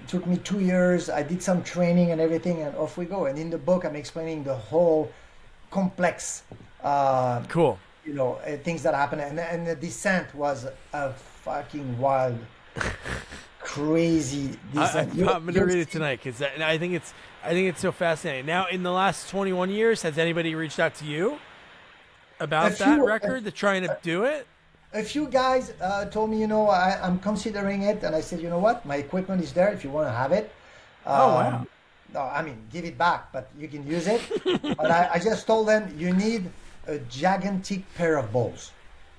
Speaker 2: Took me 2 years. I did some training and everything, and off we go. And in the book, I'm explaining the whole complex uh,
Speaker 1: Cool.
Speaker 2: things that happen, and the descent was a fucking wild, crazy descent.
Speaker 1: I'm gonna read it tonight because I think it's so fascinating. Now, in the last 21 years, has anybody reached out to you
Speaker 2: A
Speaker 1: about that
Speaker 2: few,
Speaker 1: record? They're trying to do it.
Speaker 2: a few guys told me, I'm considering it, and I said, you know what, my equipment is there if you want to have it.
Speaker 1: Oh wow.
Speaker 2: No, I mean, give it back, but you can use it. But I just told them, you need a gigantic pair of balls.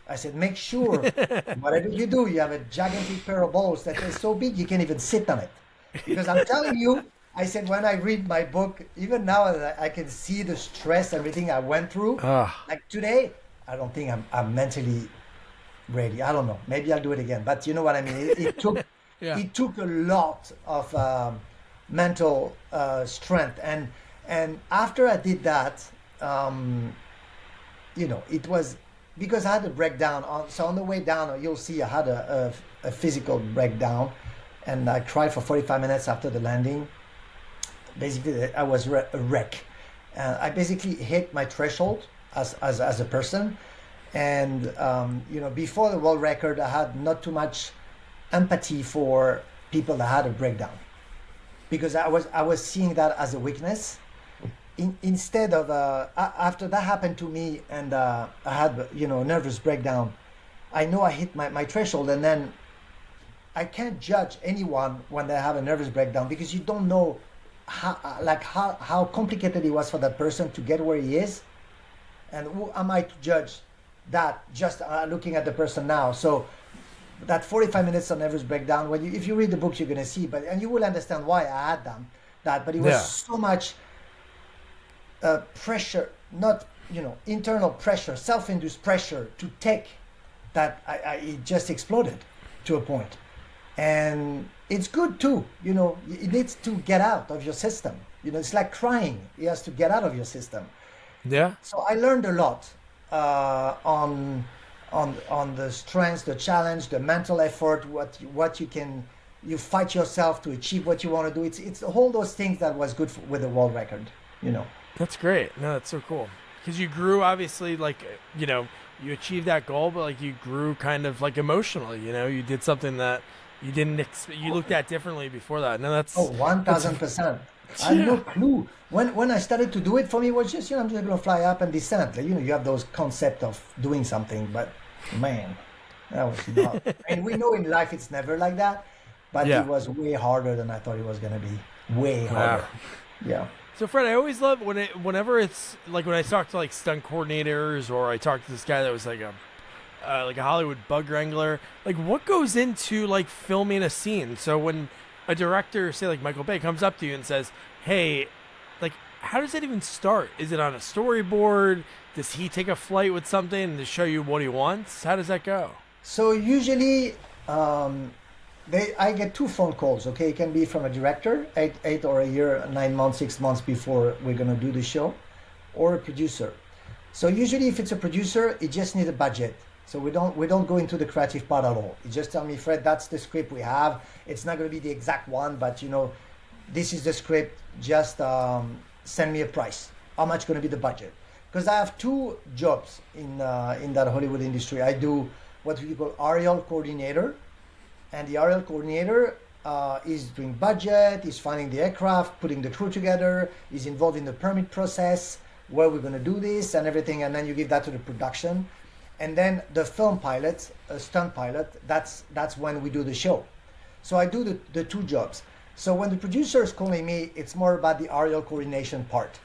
Speaker 2: I said, make sure whatever you do, you have a gigantic pair of balls that is so big you can even sit on it. Because I'm telling you, I said, when I read my book, even now that I can see the stress, everything I went through.
Speaker 1: Ah.
Speaker 2: Like today, I don't think I'm mentally ready. I don't know. Maybe I'll do it again. But you know what I mean? It took
Speaker 1: Yeah.
Speaker 2: it took a lot of mental strength, and after I did that, it was because I had a breakdown. So on the way down, you'll see I had a physical breakdown, and I cried for 45 minutes after the landing. Basically, I was a wreck. I basically hit my threshold as a person, and before the world record, I had not too much empathy for people that had a breakdown because I was seeing that as a weakness. Instead of after that happened to me, and I had a nervous breakdown, I know I hit my threshold, and then I can't judge anyone when they have a nervous breakdown because you don't know how complicated it was for that person to get where he is, and who am I to judge that just looking at the person now? So that 45 minutes on nervous breakdown, if you read the book, you're going to see, and you will understand why I had that. But it was so much pressure, not internal pressure, self-induced pressure to take that it just exploded to a point. And it's good too, it needs to get out of your system. It's like crying, it has to get out of your system.
Speaker 1: Yeah.
Speaker 2: So I learned a lot on the strengths, the challenge, the mental effort, what you fight yourself to achieve what you want to do. It's all those things that was good with the world record.
Speaker 1: That's great. No, that's so cool. Because you grew, obviously, you achieved that goal, but you grew kind of emotionally. You did something that you didn't you looked at differently before that. No, that's
Speaker 2: 1,000%. I had no clue. When I started to do it, for me, it was just, I'm just going to fly up and descend. You have those concept of doing something, but man, that was not. And we know in life it's never like that, but
Speaker 1: Yeah.
Speaker 2: it was way harder than I thought it was going to be. Way harder. Yeah.
Speaker 1: So Fred, I always love whenever it's when I talk to stunt coordinators, or I talk to this guy that was like a Hollywood bug wrangler. What goes into filming a scene? So when a director, say Michael Bay, comes up to you and says, "Hey," how does it even start? Is it on a storyboard? Does he take a flight with something to show you what he wants? How does that go?
Speaker 2: So usually, I get 2 phone calls. Okay, it can be from a director, eight or a year, 9 months, 6 months before we're gonna do the show, or a producer. So usually, if it's a producer, it just needs a budget. So we don't go into the creative part at all. You just tell me, Fred, that's the script we have. It's not gonna be the exact one, but this is the script. Just send me a price. How much gonna be the budget? Because I have 2 jobs in that Hollywood industry. I do what we call aerial coordinator. And the aerial coordinator, is doing budget, is finding the aircraft, putting the crew together, is involved in the permit process, where we're going to do this and everything, and then you give that to the production. And then the film pilot, a stunt pilot, that's when we do the show. So I do the two jobs. So when the producer is calling me, it's more about the aerial coordination part.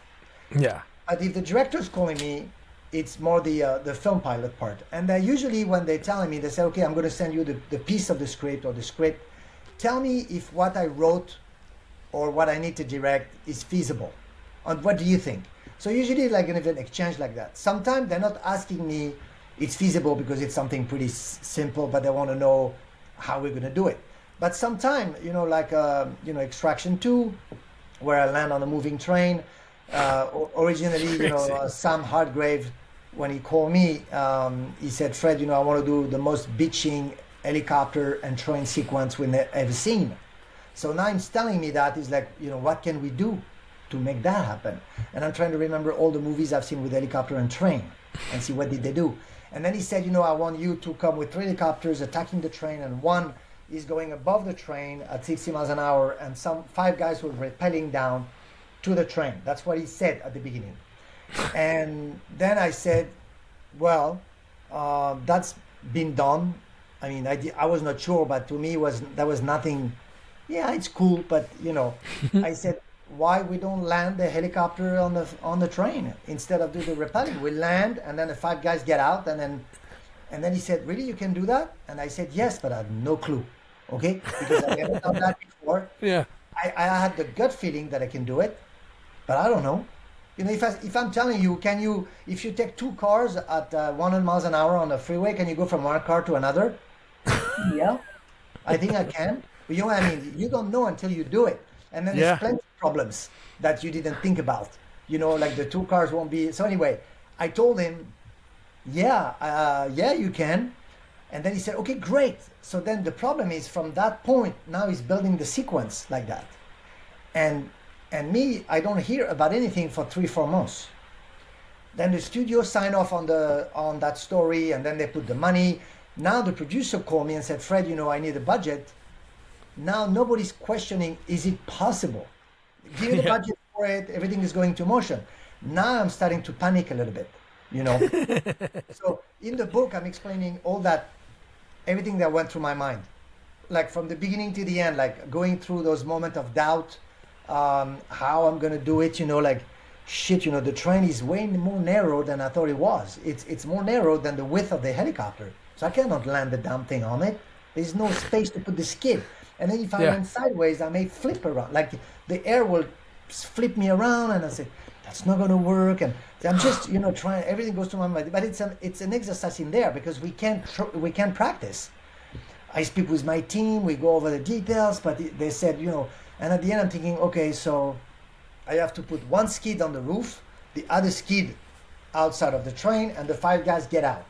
Speaker 1: Yeah.
Speaker 2: But if the director is calling me, it's more the film pilot part. And usually when they're telling me, they say, okay, I'm going to send you the piece of the script or the script. Tell me if what I wrote or what I need to direct is feasible. And what do you think? So usually like an exchange like that. Sometimes they're not asking me it's feasible because it's something pretty simple, but they want to know how we're going to do it. But sometimes, like, Extraction 2, where I land on a moving train. Originally, Sam Hargrave, when he called me, he said, Fred, I want to do the most bitching helicopter and train sequence we've ever seen. So now he's telling me that, he's like, what can we do to make that happen? And I'm trying to remember all the movies I've seen with helicopter and train and see what did they do. And then he said, I want you to come with 3 helicopters attacking the train, and one is going above the train at 60 miles an hour, and 5 guys were rappelling down to the train. That's what he said at the beginning. And then I said, well, that's been done. I mean, I was not sure, but to me that was nothing. Yeah, it's cool, but I said, why we don't land the helicopter on the train instead of do the rappelling? We land, and then the 5 guys get out, and then he said, really, you can do that? And I said, yes, but I have no clue. Okay, because I've never done that before.
Speaker 1: Yeah.
Speaker 2: I had the gut feeling that I can do it, but I don't know. If I'm telling you, if you take 2 cars at 100 miles an hour on the freeway, can you go from one car to another? Yeah, I think I can. But you don't know until you do it. And then there's plenty of problems that you didn't think about. Like the 2 cars won't be. So anyway, I told him, yeah, you can. And then he said, okay, great. So then the problem is, from that point, now he's building the sequence like that. And me, I don't hear about anything for 3-4 months. Then the studio signed off on that story, and then they put the money. Now the producer called me and said, Fred, I need a budget. Now nobody's questioning, is it possible? Give me the budget for it, everything is going to motion. Now I'm starting to panic a little bit, So in the book, I'm explaining all that, everything that went through my mind. Like from the beginning to the end, like going through those moments of doubt, how I'm going to do it, the train is way more narrow than I thought it was. It's more narrow than the width of the helicopter. So I cannot land the damn thing on it. There's no space to put the skid. And then if I went sideways, I may flip around. Like the air will flip me around, and I say, that's not going to work. And I'm just, trying, everything goes to my mind. But it's an exercise in there, because we can't practice. I speak with my team, we go over the details, but they said, and at the end I'm thinking, okay, so I have to put one skid on the roof, the other skid outside of the train, and the 5 guys get out.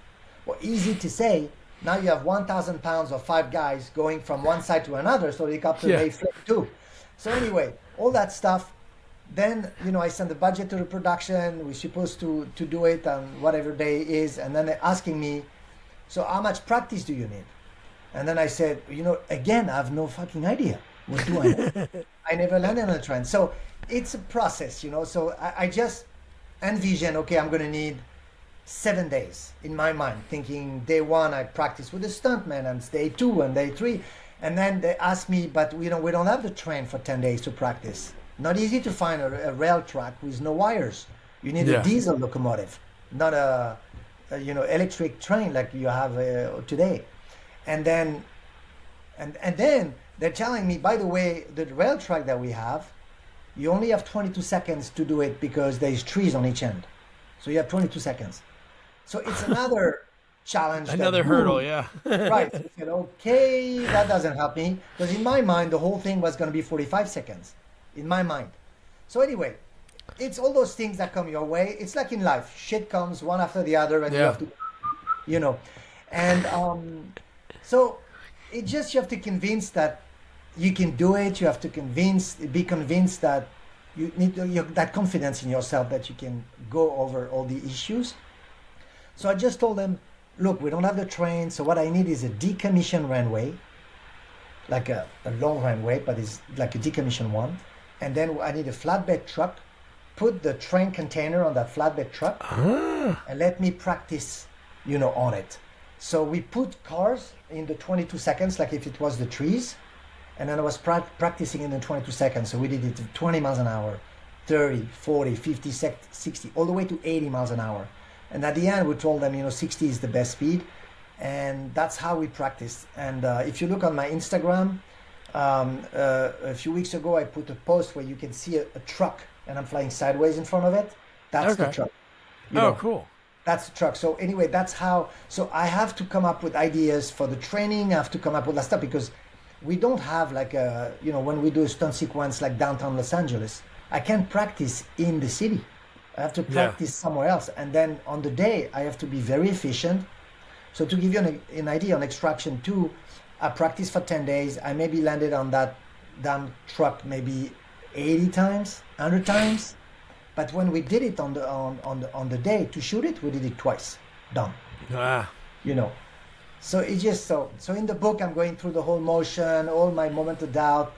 Speaker 2: Well, easy to say. Now you have 1,000 pounds of 5 guys going from one side to another, so the helicopter may flip too. So anyway, all that stuff. Then, I send the budget to the production. We're supposed to do it on whatever day it is. And then they're asking me, so how much practice do you need? And then I said, again, I have no fucking idea. What do I know? I never landed on a train. So it's a process, So I just envision, okay, I'm going to need 7 days in my mind, thinking day 1 I practice with the stuntman, and day 2 and day 3, and then they ask me, but we don't have the train for 10 days to practice. Not easy to find a rail track with no wires. You need a diesel locomotive, not a electric train like you have today. And then they're telling me, by the way, the rail track that we have, you only have 22 seconds to do it because there's trees on each end. So you have 22 seconds. So it's another challenge.
Speaker 1: Another hurdle, yeah.
Speaker 2: Right. So I said, okay, that doesn't help me. Because in my mind, the whole thing was going to be 45 seconds. In my mind. So anyway, it's all those things that come your way. It's like in life. Shit comes one after the other, and you have to, And so it just, you have to convince that you can do it. You have to be convinced that you need that confidence in yourself that you can go over all the issues. So I just told them, look, we don't have the train, so what I need is a decommissioned runway. like a long runway, but it's like a decommissioned one. And then I need a flatbed truck, put the train container on that flatbed truck,
Speaker 1: Ah.
Speaker 2: and let me practice, on it. So we put cars in the 22 seconds, like if it was the trees, and then I was practicing in the 22 seconds. So we did it at 20 miles an hour, 30, 40, 50, 60, all the way to 80 miles an hour. And at the end, we told them, 60 is the best speed. And that's how we practiced. And if you look on my Instagram, a few weeks ago, I put a post where you can see a truck and I'm flying sideways in front of it. That's the
Speaker 1: Okay.
Speaker 2: truck.
Speaker 1: Oh, cool.
Speaker 2: That's the truck. So anyway, that's how. So I have to come up with ideas for the training. I have to come up with that stuff because we don't have like when we do a stunt sequence like downtown Los Angeles, I can't practice in the city. I have to
Speaker 1: Yeah.
Speaker 2: practice somewhere else. And then on the day, I have to be very efficient. So to give you an idea on Extraction 2, I practiced for 10 days. I maybe landed on that damn truck maybe 80 times, 100 times. But when we did it on the day to shoot it, we did it twice. Done.
Speaker 1: Ah.
Speaker 2: You know. So it's just so in the book I'm going through the whole motion, all my moment of doubt,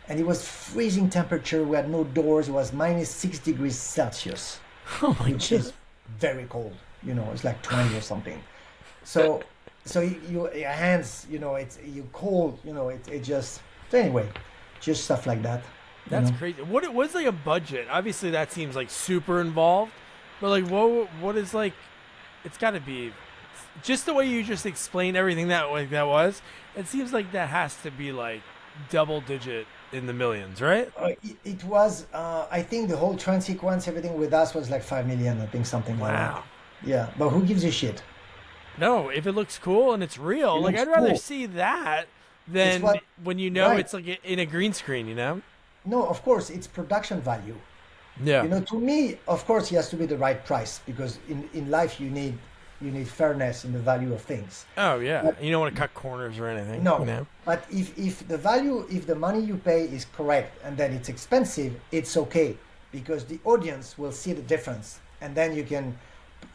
Speaker 2: and it was freezing temperature. We had no doors. It was minus 6 degrees Celsius,
Speaker 1: Oh my
Speaker 2: which
Speaker 1: god.
Speaker 2: is very cold. It's like 20 or something. So your hands, it's you cold. It just so anyway, just stuff like that.
Speaker 1: That's crazy. What was like a budget? Obviously, that seems like super involved, but like, what is like? It's got to be just the way you just explained everything that was. It seems like that has to be like double digit in the millions, right?
Speaker 2: It was. I think the whole train sequence, everything with us was like 5 million. I think something like that.
Speaker 1: Wow.
Speaker 2: Yeah, but who gives a shit?
Speaker 1: No, if it looks cool and it's real,
Speaker 2: It
Speaker 1: like
Speaker 2: looks
Speaker 1: I'd rather
Speaker 2: cool.
Speaker 1: see that
Speaker 2: It's
Speaker 1: than
Speaker 2: what
Speaker 1: when
Speaker 2: right.
Speaker 1: it's like in a green screen,
Speaker 2: No, of course it's production value.
Speaker 1: Yeah.
Speaker 2: To me, of course, it has to be the right price because in life you need fairness in the value of things.
Speaker 1: Oh yeah.
Speaker 2: But
Speaker 1: You don't want to cut corners or anything,
Speaker 2: no, but if the money you pay is correct and then it's expensive, it's okay because the audience will see the difference and then you can.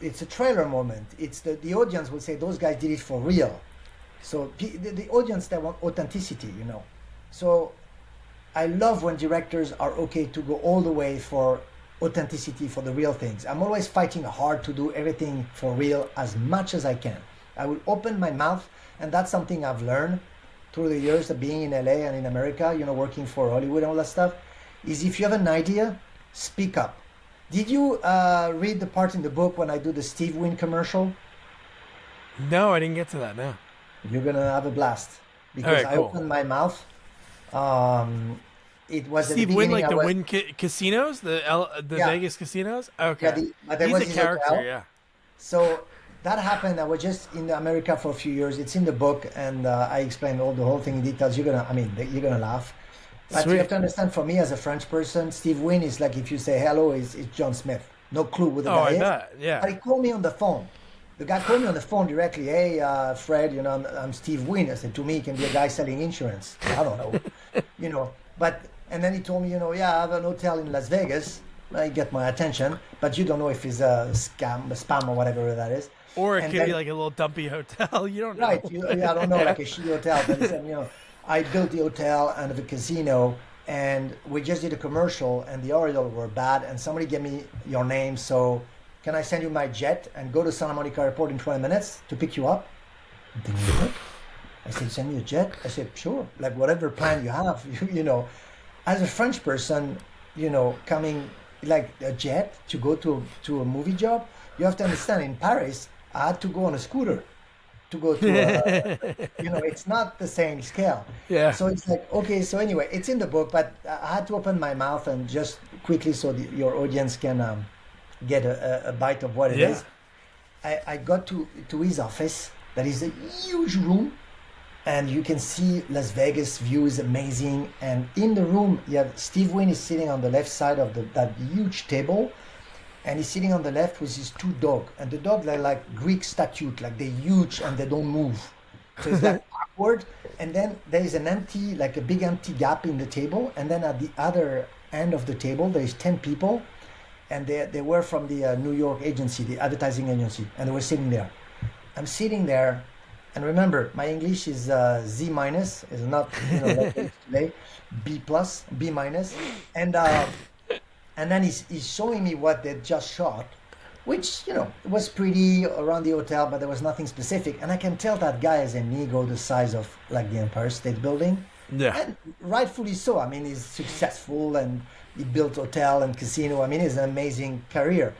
Speaker 2: It's a trailer moment. It's the audience will say those guys did it for real. So the audience they want authenticity. So I love when directors are okay to go all the way for authenticity for the real things. I'm always fighting hard to do everything for real as much as I can. I will open my mouth, and that's something I've learned through the years of being in LA and in America, working for Hollywood and all that stuff, is if you have an idea, speak up. Did you read the part in the book when I do the Steve Wynn commercial?
Speaker 1: No, I didn't get to that. No.
Speaker 2: You're gonna have a blast
Speaker 1: All
Speaker 2: because
Speaker 1: right,
Speaker 2: I
Speaker 1: cool.
Speaker 2: opened my mouth. Um, it was at the
Speaker 1: Steve Wynn,
Speaker 2: beginning.
Speaker 1: like the
Speaker 2: I was,
Speaker 1: Wynn casinos, the
Speaker 2: yeah,
Speaker 1: Vegas casinos.
Speaker 2: yeah.
Speaker 1: Okay,
Speaker 2: But there
Speaker 1: he's
Speaker 2: was
Speaker 1: a
Speaker 2: his
Speaker 1: character.
Speaker 2: hotel.
Speaker 1: Yeah.
Speaker 2: So that happened. I was just in America for a few years. It's in the book, and I explained the whole thing in details. You're gonna laugh. But you have
Speaker 1: Sweet.
Speaker 2: to understand, for me as a French person, Steve Wynn is like if you say hello, it's John Smith. No clue who the
Speaker 1: Oh,
Speaker 2: guy
Speaker 1: I
Speaker 2: is.
Speaker 1: bet.
Speaker 2: But
Speaker 1: Yeah.
Speaker 2: he called me on the phone. The guy called me on the phone directly. Hey, Fred, I'm Steve Wynn. I said, to me, he can be a guy selling insurance. I don't know, But and then he told me, yeah, I have an hotel in Las Vegas. I get my attention, but you don't know if it's a scam, a spam, or whatever that is.
Speaker 1: Or it
Speaker 2: And
Speaker 1: could
Speaker 2: then,
Speaker 1: be like a little dumpy hotel. You don't know.
Speaker 2: right, I don't know, like a shitty hotel. But he said, I built the hotel and the casino, and we just did a commercial, and the Orioles were bad, and somebody gave me your name, so can I send you my jet and go to Santa Monica Airport in 20 minutes to pick you up? I'm thinking, what? I said, send me a jet? I said, sure, like whatever plan you have, As a French person, coming like a jet to go to a movie job, you have to understand in Paris, I had to go on a scooter to go to it's not the same scale.
Speaker 1: Yeah.
Speaker 2: So it's like, okay, so anyway, it's in the book, but I had to open my mouth and just quickly so your audience can get a bite of what it
Speaker 1: Yeah.
Speaker 2: is. I got to his office. That is a huge room, and you can see Las Vegas view is amazing. And in the room, you have Steve Wynn is sitting on the left side of that huge table, and he's sitting on the left with his two dogs. And the dogs are like Greek statue, like they're huge and they don't move. So it's like awkward. And then there is like a big empty gap in the table. And then at the other end of the table, there is 10 people, and they were from the New York agency, the advertising agency, and they were sitting there. I'm sitting there, And remember, my English is Z minus, is not, like it is today, B plus, B minus. And and then he's showing me what they just shot, which, was pretty around the hotel, but there was nothing specific. And I can tell that guy has an ego the size of like the Empire State Building.
Speaker 1: Yeah.
Speaker 2: And rightfully so. I mean, he's successful and he built hotel and casino. I mean, it's an amazing career.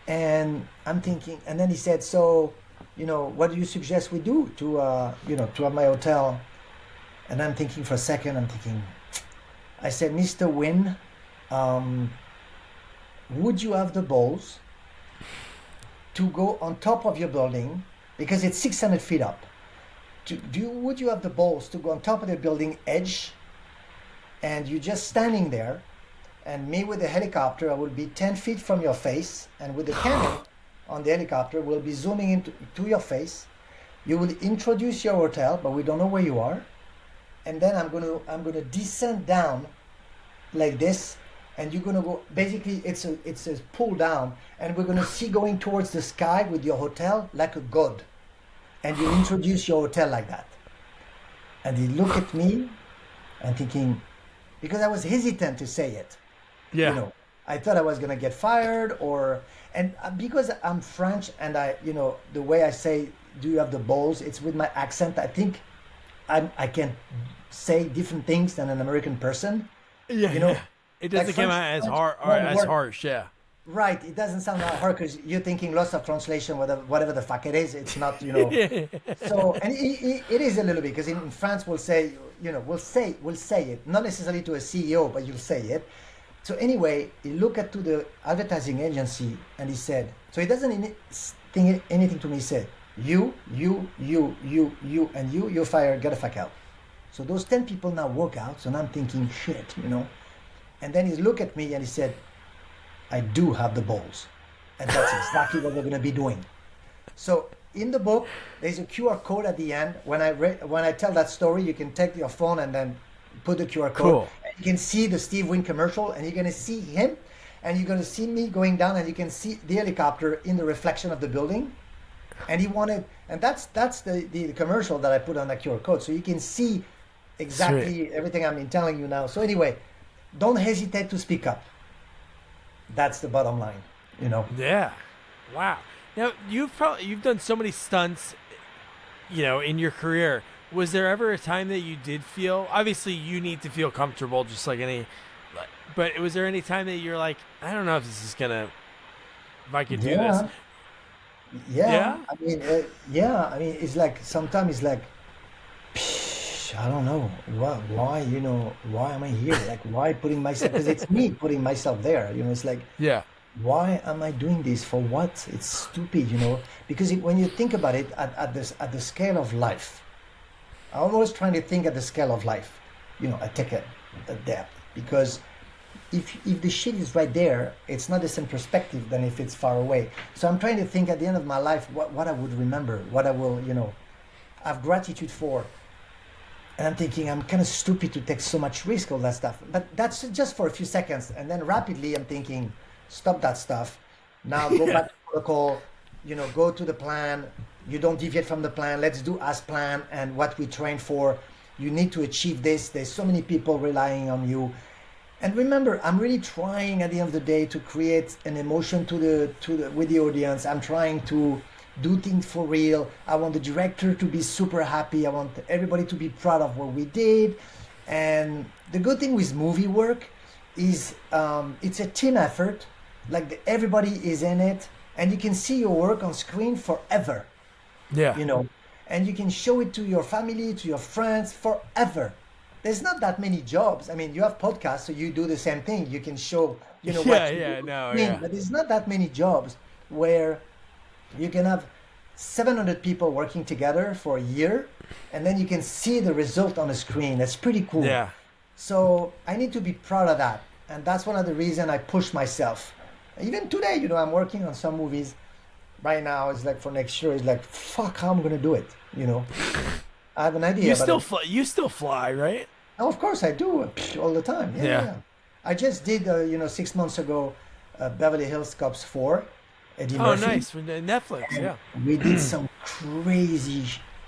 Speaker 2: And I'm thinking, and then he said, so, what do you suggest we do to have my hotel? And I'm thinking for a second, I said, Mr. Wynn, um, would you have the balls to go on top of your building because it's 600 feet up? Would you have the balls to go on top of the building edge and you're just standing there, and me with the helicopter, I will be 10 feet from your face, and with the camera on the helicopter, we'll be zooming into to your face. You will introduce your hotel, but we don't know where you are. And then I'm gonna descend down like this, and you're gonna go. Basically, it's a pull down, and we're gonna see going towards the sky with your hotel like a god, and you introduce your hotel like that. And he looked at me, and thinking, because I was hesitant to say it.
Speaker 1: Yeah.
Speaker 2: I thought I was gonna get fired, and because I'm French, and the way I say, "Do you have the balls?" It's with my accent. I think I can say different things than an American person.
Speaker 1: Yeah. Yeah. It doesn't
Speaker 2: Like
Speaker 1: come
Speaker 2: French,
Speaker 1: out as
Speaker 2: French
Speaker 1: hard or
Speaker 2: one
Speaker 1: as
Speaker 2: word.
Speaker 1: harsh. Yeah.
Speaker 2: Right. It doesn't sound that hard because you're thinking loss of translation, whatever the fuck it is. It's not. So, and it is a little bit because in France we'll say, we'll say it, not necessarily to a CEO, but you'll say it. So anyway, he looked at to the advertising agency and he said, so he doesn't think anything to me. He said, you, and you're fired, get the fuck out. So those 10 people now walk out. So now I'm thinking, shit. And then he looked at me and he said, I do have the balls. And that's exactly what we're going to be doing. So in the book, there's a QR code at the end. When I tell that story, you can take your phone and then put the QR code.
Speaker 1: Cool.
Speaker 2: You can see the Steve Wynn commercial, and you're going to see him, and you're going to see me going down, and you can see the helicopter in the reflection of the building. And that's the commercial that I put on the QR code. So you can see exactly everything I'm telling you now. So anyway, don't hesitate to speak up. That's the bottom line,
Speaker 1: Yeah. Wow. Now you've done so many stunts, in your career. Was there ever a time that you did feel? Obviously, you need to feel comfortable, just like any. But was there any time that you're like, I don't know if this is gonna, if I could do this?
Speaker 2: Yeah.
Speaker 1: Yeah.
Speaker 2: I mean, it's like sometimes it's like, I don't know why why am I here? Like, why putting myself? Because it's me putting myself there. It's like,
Speaker 1: Yeah.
Speaker 2: why am I doing this for what? It's stupid, because when you think about it at the scale of life, I'm always trying to think at the scale of life. I take a depth, because if the shit is right there, it's not the same perspective than if it's far away. So I'm trying to think at the end of my life what I would remember, what I will have gratitude for. And I'm thinking I'm kind of stupid to take so much risk, all that stuff. But that's just for a few seconds, and then rapidly I'm thinking, stop that stuff. Now go back to protocol. Go to the plan. You don't deviate from the plan. Let's do as planned and what we trained for. You need to achieve this. There's so many people relying on you. And remember, I'm really trying at the end of the day to create an emotion with the audience. I'm trying to do things for real. I want the director to be super happy. I want everybody to be proud of what we did. And the good thing with movie work is it's a team effort. Like everybody is in it, and you can see your work on screen forever.
Speaker 1: Yeah.
Speaker 2: And you can show it to your family, to your friends forever. There's not that many jobs. I mean, you have podcasts, so you do the same thing. You can show, what you do. But there's not that many jobs where you can have 700 people working together for a year, and then you can see the result on the screen. That's pretty cool.
Speaker 1: Yeah.
Speaker 2: So I need to be proud of that. And that's one of the reasons I push myself. Even today, I'm working on some movies. Right now, it's like for next year, it's like, fuck, how I'm going to do it, I have an idea.
Speaker 1: You still fly, right?
Speaker 2: Oh, of course I do, all the time. Yeah. I just did, 6 months ago, Beverly Hills Cops 4, Eddie Murphy.
Speaker 1: Oh, nice. For Netflix,
Speaker 2: And
Speaker 1: yeah.
Speaker 2: we did some crazy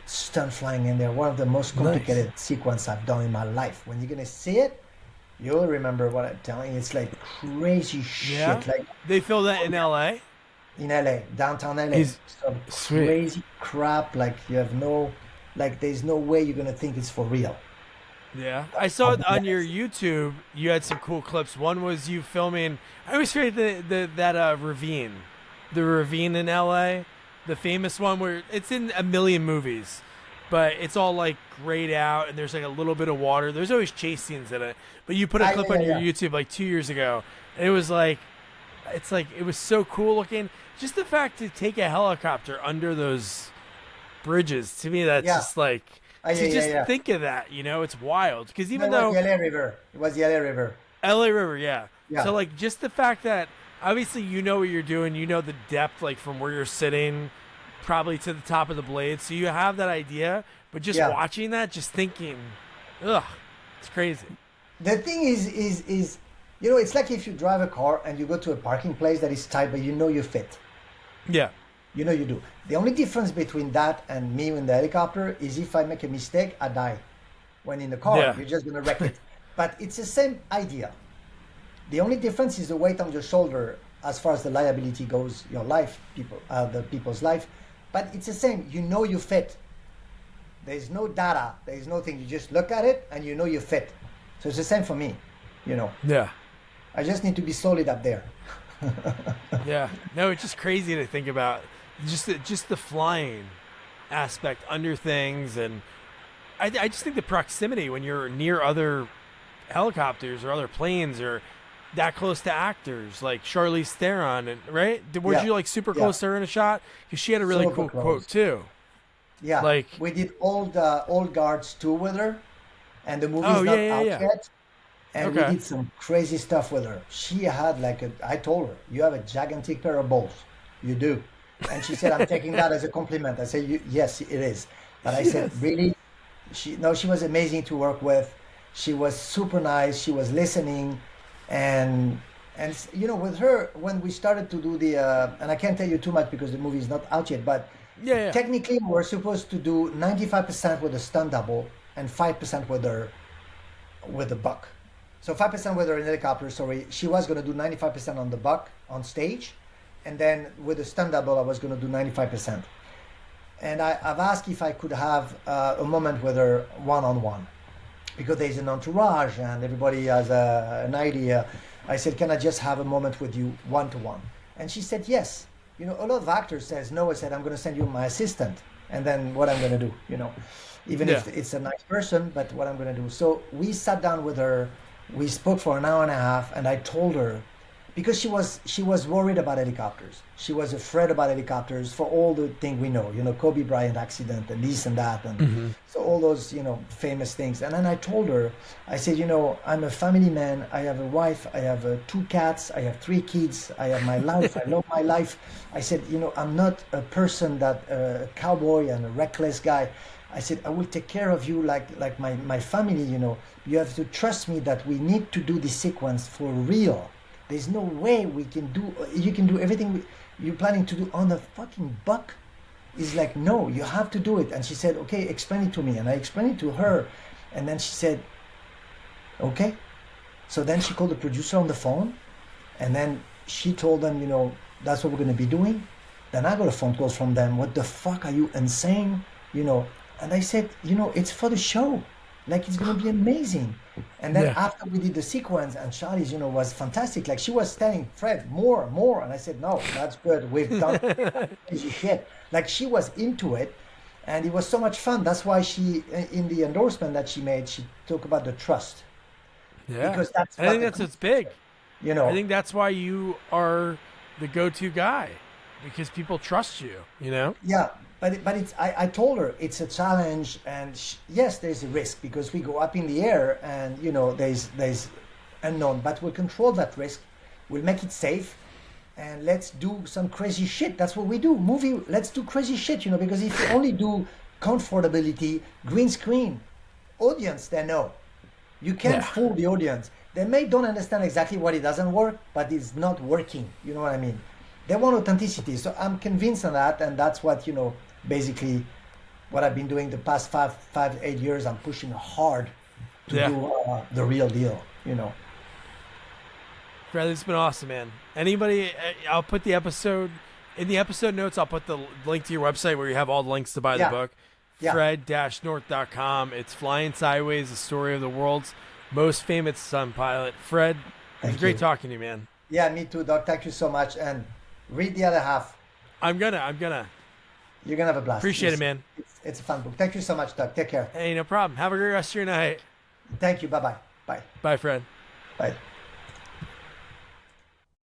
Speaker 2: stunt flying in there. One of the most
Speaker 1: Nice.
Speaker 2: complicated sequence I've done in my life. When you're gonna see it, you'll remember what I'm telling you. It's like crazy
Speaker 1: Yeah.
Speaker 2: shit. Like
Speaker 1: They filmed that in L.A.
Speaker 2: in LA, downtown LA.
Speaker 1: Is
Speaker 2: Some
Speaker 1: sweet.
Speaker 2: crazy crap. Like you have no, like there's no way you're gonna think it's for real.
Speaker 1: Yeah, I saw it on your YouTube. You had some cool clips. One was you filming. I always forget the that ravine, the ravine in L.A. The famous one where it's in a million movies, but it's all like grayed out and there's like a little bit of water. There's always chase scenes in it. But you put a
Speaker 2: Ah,
Speaker 1: clip
Speaker 2: yeah,
Speaker 1: on
Speaker 2: yeah,
Speaker 1: your
Speaker 2: yeah.
Speaker 1: YouTube like 2 years ago, and it was like, it's like it was so cool looking. Just the fact to take a helicopter under those bridges, to me that's
Speaker 2: Yeah.
Speaker 1: just like,
Speaker 2: Ah, yeah,
Speaker 1: to
Speaker 2: yeah,
Speaker 1: just
Speaker 2: yeah.
Speaker 1: think of that, it's wild because
Speaker 2: No,
Speaker 1: even
Speaker 2: it was
Speaker 1: though
Speaker 2: the LA River. It was the LA River.
Speaker 1: LA River, yeah. So
Speaker 2: Yeah.
Speaker 1: like just the fact that obviously you know what you're doing, you know the depth like from where you're sitting probably to the top of the blade. So you have that idea, but just
Speaker 2: Yeah.
Speaker 1: watching that, just thinking, ugh, it's crazy.
Speaker 2: The thing is, it's like if you drive a car and you go to a parking place that is tight, but you know you fit.
Speaker 1: Yeah.
Speaker 2: You know you do. The only difference between that and me in the helicopter is if I make a mistake, I die. When in the car,
Speaker 1: Yeah.
Speaker 2: you're just gonna wreck it. But it's the same idea. The only difference is the weight on your shoulder as far as the liability goes, your life, the people's life. But it's the same. You know you fit. There's no data. There's nothing. You just look at it and you know you fit. So it's the same for me. You know,
Speaker 1: Yeah.
Speaker 2: I just need to be solid up there.
Speaker 1: Yeah. No, it's just crazy to think about just the flying aspect under things, and I just think the proximity when you're near other helicopters or other planes or that close to actors like Charlize Theron, and right? Were
Speaker 2: Yeah,
Speaker 1: you like super
Speaker 2: yeah,
Speaker 1: close to her in a shot? Because she had a really
Speaker 2: super
Speaker 1: cool quote
Speaker 2: close.
Speaker 1: too.
Speaker 2: Yeah,
Speaker 1: Like,
Speaker 2: we did old guards too with her, and the movie
Speaker 1: oh
Speaker 2: is
Speaker 1: yeah,
Speaker 2: not
Speaker 1: yeah,
Speaker 2: out
Speaker 1: yeah.
Speaker 2: yet. And we
Speaker 1: Okay.
Speaker 2: did some crazy stuff with her. She had I told her, you have a gigantic pair of balls. You do. And she said, I'm taking that as a compliment. I said, yes, it is. But I said,
Speaker 1: Yes.
Speaker 2: really? No, she was amazing to work with. She was super nice. She was listening. And, with her, when we started to do and I can't tell you too much because the movie is not out yet, but
Speaker 1: Yeah, yeah.
Speaker 2: technically we're supposed to do 95% with a stunt double and 5% with the buck. So 5% with her in helicopter, sorry. She was going to do 95% on the buck on stage. And then with the stunt double, I was going to do 95%. And I've asked if I could have a moment with her one-on-one. Because there's an entourage and everybody has an idea. I said, can I just have a moment with you one-to-one? And she said, yes. A lot of actors says no. I said, I'm going to send you my assistant. And then what I'm going to do, even
Speaker 1: Yeah.
Speaker 2: if it's a nice person, but what I'm going to do. So we sat down with her. We spoke for an hour and a half, and I told her, because she was worried about helicopters. She was afraid about helicopters for all the thing we know, Kobe Bryant accident and this and that, and
Speaker 1: Hmm.
Speaker 2: so all those, famous things. And then I told her, I said, I'm a family man. I have a wife. I have 2 cats. I have 3 kids. I have my life. I love my life. I said, I'm not a person that a cowboy and a reckless guy. I said, I will take care of you like my family, You have to trust me that we need to do this sequence for real. There's no way you can do everything you're planning to do on a fucking buck. It's like, no, you have to do it. And she said, okay, explain it to me. And I explained it to her. And then she said, okay. So then she called the producer on the phone. And then she told them, that's what we're going to be doing. Then I got a phone call from them. What the fuck, are you insane? And I said, it's for the show. Like, it's going to be amazing. And then
Speaker 1: Yeah.
Speaker 2: after we did the sequence, and Charlie's, was fantastic. Like, she was telling Fred, more. And I said, no, that's good. We've done crazy shit. Like, she was into it. And it was so much fun. That's why in the endorsement that she made, she talked about the trust.
Speaker 1: Yeah.
Speaker 2: Because that's
Speaker 1: I
Speaker 2: what
Speaker 1: think that's what's big.
Speaker 2: you
Speaker 1: I
Speaker 2: know.
Speaker 1: think that's why you are the go-to guy, because people trust you.
Speaker 2: Yeah, but it's I told her it's a challenge, and yes, there's a risk because we go up in the air, and there's unknown, but we'll control that risk. We'll make it safe, and let's do some crazy shit. That's what we do. Movie, let's do crazy shit, because if you only do comfortability, green screen, audience, they know. You can't
Speaker 1: Yeah.
Speaker 2: fool the audience. They may don't understand exactly what it doesn't work, but it's not working. You know what I mean? They want authenticity. So I'm convinced of that, and that's what, basically what I've been doing the past 8 years. I'm pushing hard to
Speaker 1: Yeah.
Speaker 2: do the real deal, you know.
Speaker 1: Fred, this has been awesome, man. Anybody, I'll put the episode in the episode notes. I'll put the link to your website where you have all the links to buy the
Speaker 2: Yeah.
Speaker 1: book.
Speaker 2: Yeah.
Speaker 1: Fred-North.com. It's Flying Sideways, the story of the world's most famous stunt pilot. Fred, it was
Speaker 2: Thank
Speaker 1: great
Speaker 2: you.
Speaker 1: talking to you, man.
Speaker 2: Yeah, me too, Doc. Thank you so much. And read the other half.
Speaker 1: I'm gonna.
Speaker 2: You're going to have a blast.
Speaker 1: Appreciate it, man.
Speaker 2: It's a fun book. Thank you so much, Doc. Take care.
Speaker 1: Hey, no problem. Have a great rest of your night.
Speaker 2: Thank you. Bye-bye. Bye.
Speaker 1: Bye, Fred.
Speaker 2: Bye.